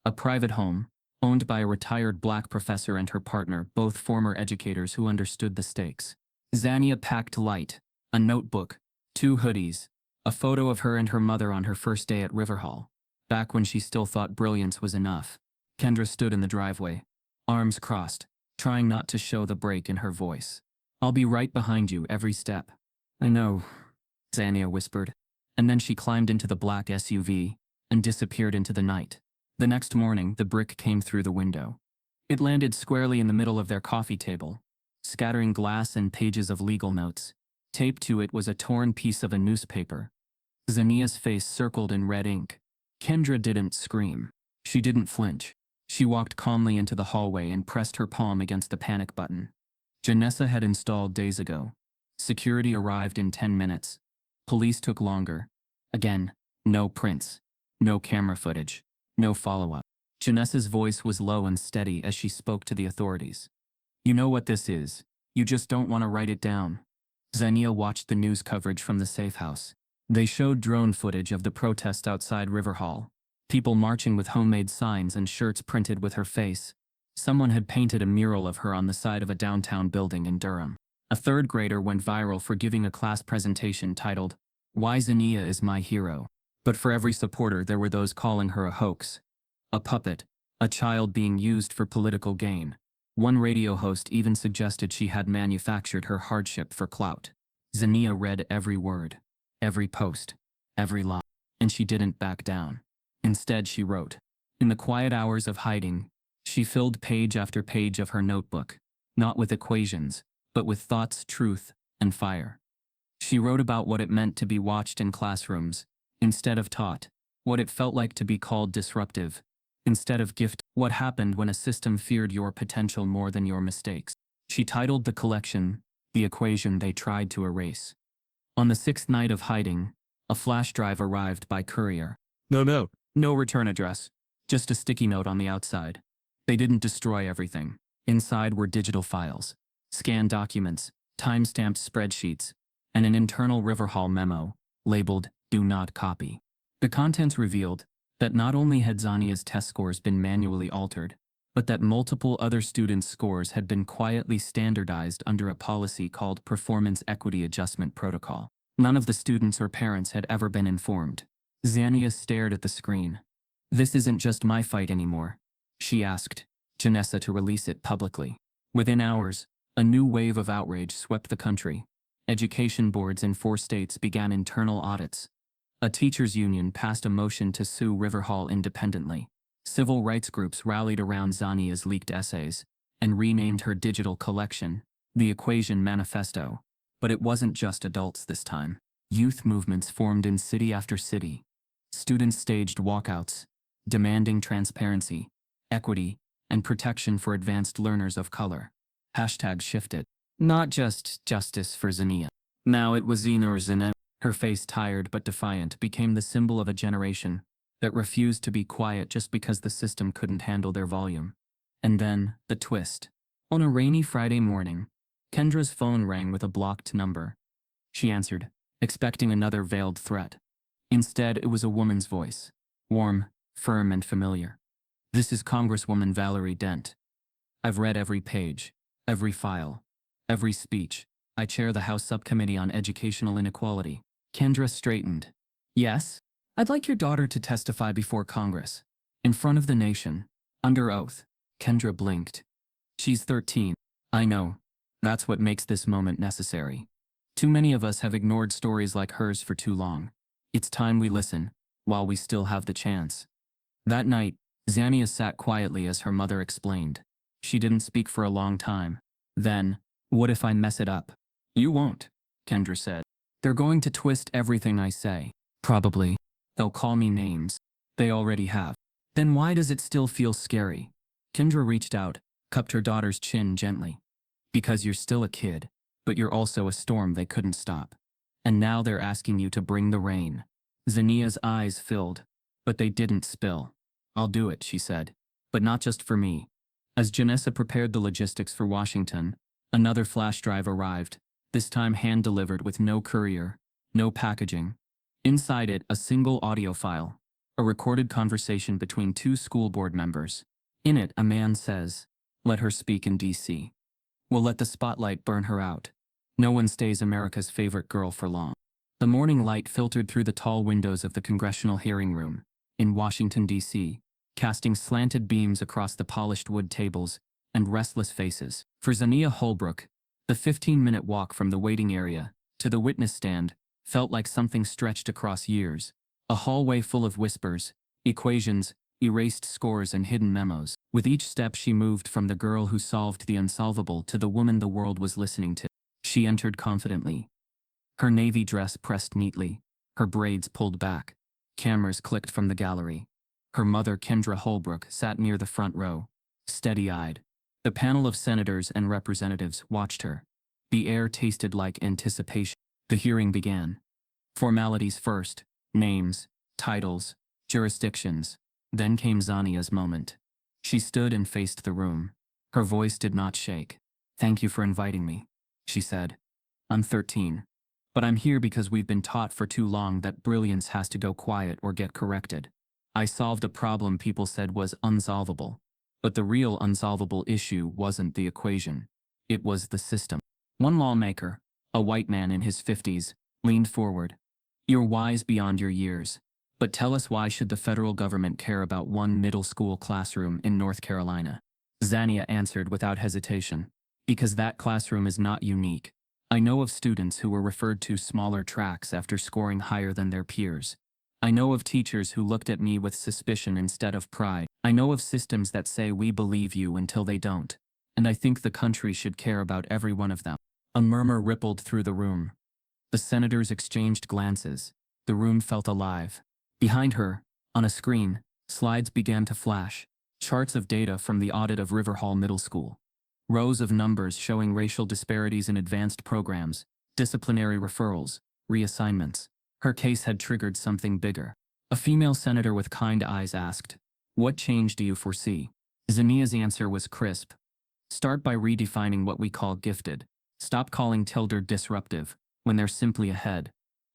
A private home, owned by a retired black professor and her partner, both former educators who understood the stakes. Zaniya packed light, a notebook, 2 hoodies, a photo of her and her mother on her first day at Riverhall, back when she still thought brilliance was enough. Kendra stood in the driveway, arms crossed, trying not to show the break in her voice. "I'll be right behind you every step." "I know," Zaniya whispered, and then she climbed into the black SUV and disappeared into the night. The next morning, the brick came through the window. It landed squarely in the middle of their coffee table, scattering glass and pages of legal notes. Taped to it was a torn piece of a newspaper. Zaniya's face circled in red ink. Kendra didn't scream. She didn't flinch. She walked calmly into the hallway and pressed her palm against the panic button. Janessa had installed days ago. Security arrived in 10 minutes. Police took longer. Again, no prints, no camera footage, no follow-up. Janessa's voice was low and steady as she spoke to the authorities. "You know what this is. You just don't want to write it down." Zaniya watched the news coverage from the safe house. They showed drone footage of the protests outside Riverhall. People marching with homemade signs and shirts printed with her face. Someone had painted a mural of her on the side of a downtown building in Durham. A 3rd grader went viral for giving a class presentation titled, "Why Zaniya is My Hero." But for every supporter, there were those calling her a hoax, a puppet, a child being used for political gain. One radio host even suggested she had manufactured her hardship for clout. Zaniya read every word, every post, every line, and she didn't back down. Instead, she wrote. In the quiet hours of hiding, she filled page after page of her notebook, not with equations, but with thoughts, truth, and fire. She wrote about what it meant to be watched in classrooms, instead of taught, what it felt like to be called disruptive, instead of gift, what happened when a system feared your potential more than your mistakes. She titled the collection, "The Equation They Tried to Erase." On the 6th night of hiding, a flash drive arrived by courier. No return address, just a sticky note on the outside. They didn't destroy everything. Inside were digital files, scanned documents, time-stamped spreadsheets, and an internal Riverhall memo, labeled "Do Not Copy." The contents revealed that not only had Zaniya's test scores been manually altered, but that multiple other students' scores had been quietly standardized under a policy called Performance Equity Adjustment Protocol. None of the students or parents had ever been informed. Zaniya stared at the screen. "This isn't just my fight anymore," she asked Janessa to release it publicly. Within hours, a new wave of outrage swept the country. Education boards in 4 states began internal audits. A teachers' union passed a motion to sue Riverhall independently. Civil rights groups rallied around Zaniya's leaked essays and renamed her digital collection the Equation Manifesto. But it wasn't just adults this time. Youth movements formed in city after city. Students staged walkouts, demanding transparency, equity, and protection for advanced learners of color. Hashtags shifted. Not just justice for Zaniya. Now it was Zina or Zina. Her face, tired but defiant, became the symbol of a generation that refused to be quiet just because the system couldn't handle their volume. And then, the twist. On a rainy Friday morning, Kendra's phone rang with a blocked number. She answered, expecting another veiled threat. Instead, it was a woman's voice. Warm, firm, and familiar. "This is Congresswoman Valerie Dent. I've read every page, every file, every speech. I chair the House Subcommittee on Educational Inequality." Kendra straightened. "Yes? I'd like your daughter to testify before Congress. In front of the nation. Under oath." Kendra blinked. "She's 13. I know. That's what makes this moment necessary. Too many of us have ignored stories like hers for too long. It's time we listen, while we still have the chance." That night, Zaniya sat quietly as her mother explained. She didn't speak for a long time. Then, "What if I mess it up?" "You won't," Kendra said. "They're going to twist everything I say. Probably. They'll call me names. They already have. Then why does it still feel scary?" Kendra reached out, cupped her daughter's chin gently. "Because you're still a kid, but you're also a storm they couldn't stop. And now they're asking you to bring the rain." Zaniya's eyes filled, but they didn't spill. "I'll do it," she said. "But not just for me." As Janessa prepared the logistics for Washington, another flash drive arrived, this time hand-delivered with no courier, no packaging. Inside it, a single audio file, a recorded conversation between 2 school board members. In it, a man says, "Let her speak in D.C. We'll let the spotlight burn her out. No one stays America's favorite girl for long." The morning light filtered through the tall windows of the congressional hearing room in Washington, D.C., casting slanted beams across the polished wood tables and restless faces. For Zaniya Holbrook, the 15-minute walk from the waiting area to the witness stand felt like something stretched across years. A hallway full of whispers, equations, erased scores, and hidden memos. With each step, she moved from the girl who solved the unsolvable to the woman the world was listening to. She entered confidently. Her navy dress pressed neatly, her braids pulled back. Cameras clicked from the gallery. Her mother, Kendra Holbrook, sat near the front row, steady-eyed. The panel of senators and representatives watched her. The air tasted like anticipation. The hearing began. Formalities first, names, titles, jurisdictions. Then came Zaniya's moment. She stood and faced the room. Her voice did not shake. "Thank you for inviting me," she said. "I'm 13. But I'm here because we've been taught for too long that brilliance has to go quiet or get corrected. I solved a problem people said was unsolvable. But the real unsolvable issue wasn't the equation. It was the system." One lawmaker, a white man in his 50s, leaned forward. "You're wise beyond your years. But tell us, why should the federal government care about one middle school classroom in North Carolina?" Zaniya answered without hesitation. "Because that classroom is not unique. I know of students who were referred to smaller tracks after scoring higher than their peers. I know of teachers who looked at me with suspicion instead of pride. I know of systems that say we believe you until they don't. And I think the country should care about every one of them." A murmur rippled through the room. The senators exchanged glances. The room felt alive. Behind her, on a screen, slides began to flash. Charts of data from the audit of Riverhall Middle School. Rows of numbers showing racial disparities in advanced programs, disciplinary referrals, reassignments. Her case had triggered something bigger. A female senator with kind eyes asked, "What change do you foresee?" Zaniya's answer was crisp. "Start by redefining what we call gifted. Stop calling Tilder disruptive when they're simply ahead.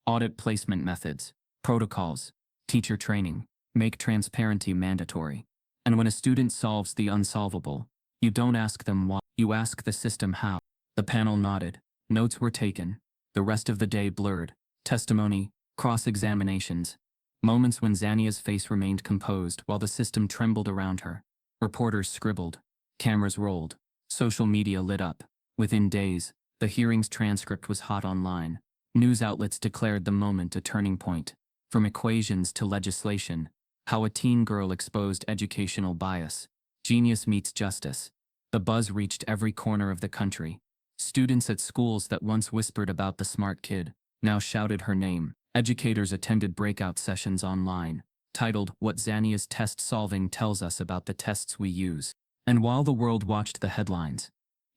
Audit placement methods, protocols, teacher training, make transparency mandatory. And when a student solves the unsolvable, you don't ask them why, you ask the system how. The panel nodded. Notes were taken. The rest of the day blurred. Testimony, cross-examinations. Moments when Zaniya's face remained composed while the system trembled around her. Reporters scribbled. Cameras rolled. Social media lit up. Within days, the hearing's transcript was hot online. News outlets declared the moment a turning point. From equations to legislation, how a teen girl exposed educational bias. Genius meets justice. The buzz reached every corner of the country. Students at schools that once whispered about the smart kid now shouted her name. Educators attended breakout sessions online, titled What Zaniya's Test Solving Tells Us About the Tests We Use. And while the world watched the headlines,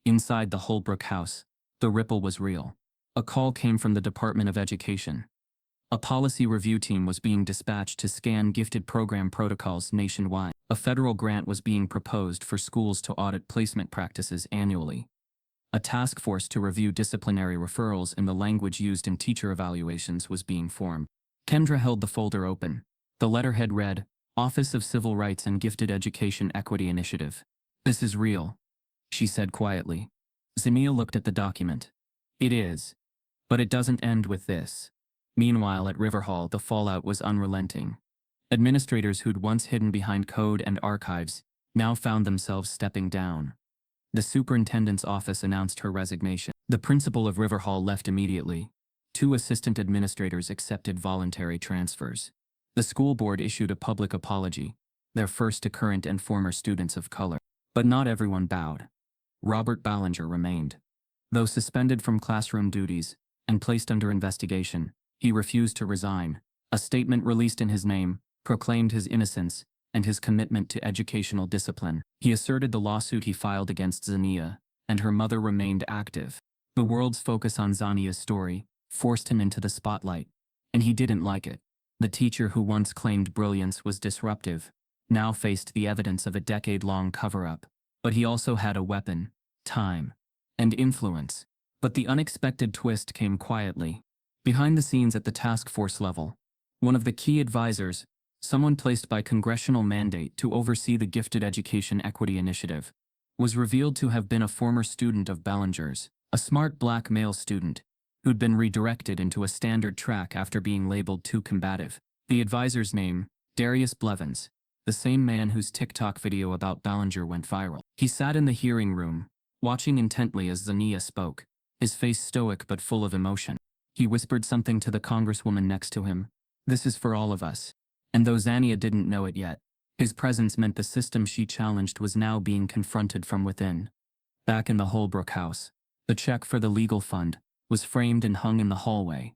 inside the Holbrook house, the ripple was real. A call came from the Department of Education. A policy review team was being dispatched to scan gifted program protocols nationwide. A federal grant was being proposed for schools to audit placement practices annually. A task force to review disciplinary referrals in the language used in teacher evaluations was being formed. Kendra held the folder open. The letterhead read, Office of Civil Rights and Gifted Education Equity Initiative. This is real, she said quietly. Zaniya looked at the document. It is. But it doesn't end with this. Meanwhile, at Riverhall, the fallout was unrelenting. Administrators who'd once hidden behind code and archives now found themselves stepping down. The superintendent's office announced her resignation. The principal of Riverhall left immediately. 2 assistant administrators accepted voluntary transfers. The school board issued a public apology, their first to current and former students of color. But not everyone bowed. Robert Ballinger remained. Though suspended from classroom duties and placed under investigation, he refused to resign. A statement released in his name proclaimed his innocence and his commitment to educational discipline. He asserted the lawsuit he filed against Zaniya, and her mother remained active. The world's focus on Zaniya's story forced him into the spotlight, and he didn't like it. The teacher who once claimed brilliance was disruptive now faced the evidence of a decade-long cover-up. But he also had a weapon, time, and influence. But the unexpected twist came quietly. Behind the scenes at the task force level, one of the key advisors, someone placed by congressional mandate to oversee the Gifted Education Equity Initiative, was revealed to have been a former student of Ballinger's, a smart black male student who'd been redirected into a standard track after being labeled too combative. The advisor's name, Darius Blevins, the same man whose TikTok video about Ballinger went viral. He sat in the hearing room, watching intently as Zaniya spoke, his face stoic but full of emotion. He whispered something to the congresswoman next to him. This is for all of us. And though Zaniya didn't know it yet, his presence meant the system she challenged was now being confronted from within. Back in the Holbrook house, the check for the legal fund was framed and hung in the hallway.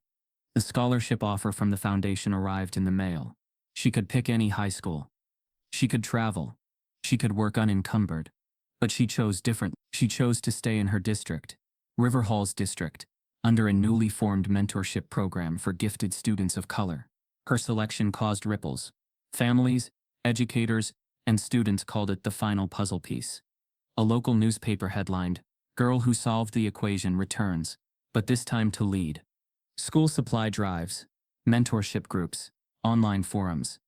The scholarship offer from the foundation arrived in the mail. She could pick any high school. She could travel. She could work unencumbered. But she chose different. She chose to stay in her district, Riverhall's district, under a newly formed mentorship program for gifted students of color. Her selection caused ripples. Families, educators, and students called it the final puzzle piece. A local newspaper headlined, Girl Who Solved the Equation Returns, but this time to lead. School supply drives, mentorship groups, online forums.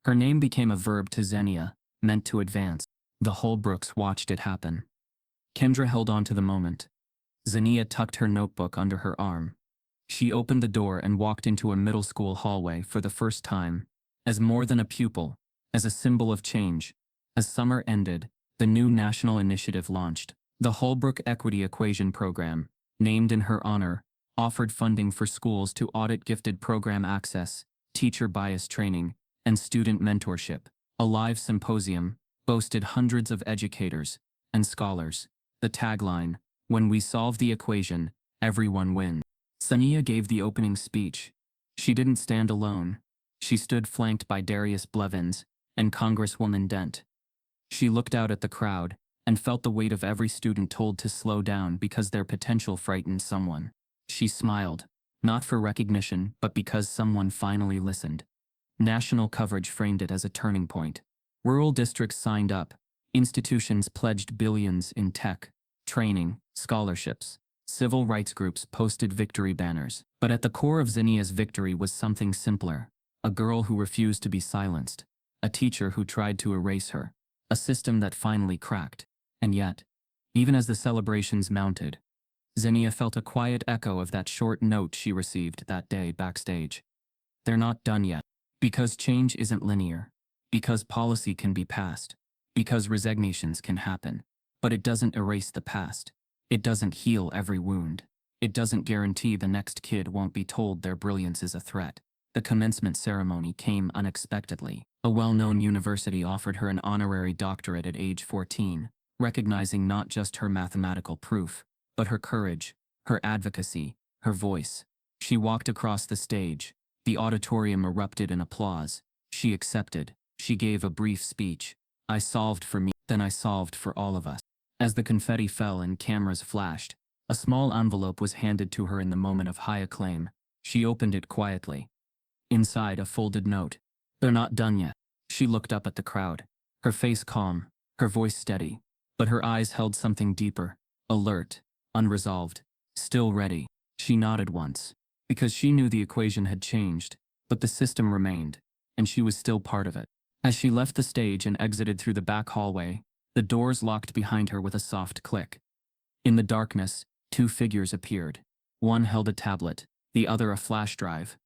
Her name became a verb to Zaniya, meant to advance. The Holbrooks watched it happen. Kendra held on to the moment. Zaniya tucked her notebook under her arm. She opened the door and walked into a middle school hallway for the first time, as more than a pupil, as a symbol of change. As summer ended, the new national initiative launched. The Holbrook Equity Equation Program, named in her honor, offered funding for schools to audit gifted program access, teacher bias training, and student mentorship. A live symposium boasted hundreds of educators and scholars. The tagline, When we solve the equation, everyone wins. Zaniya gave the opening speech. She didn't stand alone. She stood flanked by Darius Blevins and Congresswoman Dent. She looked out at the crowd and felt the weight of every student told to slow down because their potential frightened someone. She smiled, not for recognition but because someone finally listened. National coverage framed it as a turning point. Rural districts signed up. Institutions pledged billions in tech, training, scholarships. Civil rights groups posted victory banners. But at the core of Zaniya's victory was something simpler. A girl who refused to be silenced. A teacher who tried to erase her. A system that finally cracked. And yet, even as the celebrations mounted, Zaniya felt a quiet echo of that short note she received that day backstage. They're not done yet. Because change isn't linear. Because policy can be passed. Because resignations can happen. But it doesn't erase the past. It doesn't heal every wound. It doesn't guarantee the next kid won't be told their brilliance is a threat. The commencement ceremony came unexpectedly. A well-known university offered her an honorary doctorate at age 14, recognizing not just her mathematical proof, but her courage, her advocacy, her voice. She walked across the stage. The auditorium erupted in applause. She accepted. She gave a brief speech. I solved for me, then I solved for all of us. As the confetti fell and cameras flashed, a small envelope was handed to her in the moment of high acclaim. She opened it quietly. Inside, a folded note. They're not done yet. She looked up at the crowd, her face calm, her voice steady, but her eyes held something deeper, alert, unresolved, still ready. She nodded once, because she knew the equation had changed, but the system remained, and she was still part of it. As she left the stage and exited through the back hallway, the doors locked behind her with a soft click. In the darkness, two figures appeared. One held a tablet, the other a flash drive.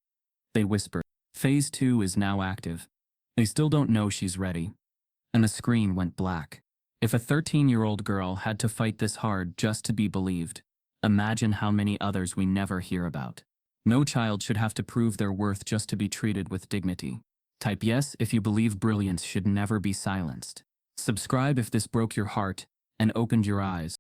They whispered, Phase 2 is now active. They still don't know she's ready. And the screen went black. If a 13-year-old girl had to fight this hard just to be believed, imagine how many others we never hear about. No child should have to prove their worth just to be treated with dignity. Type yes if you believe brilliance should never be silenced. Subscribe if this broke your heart and opened your eyes.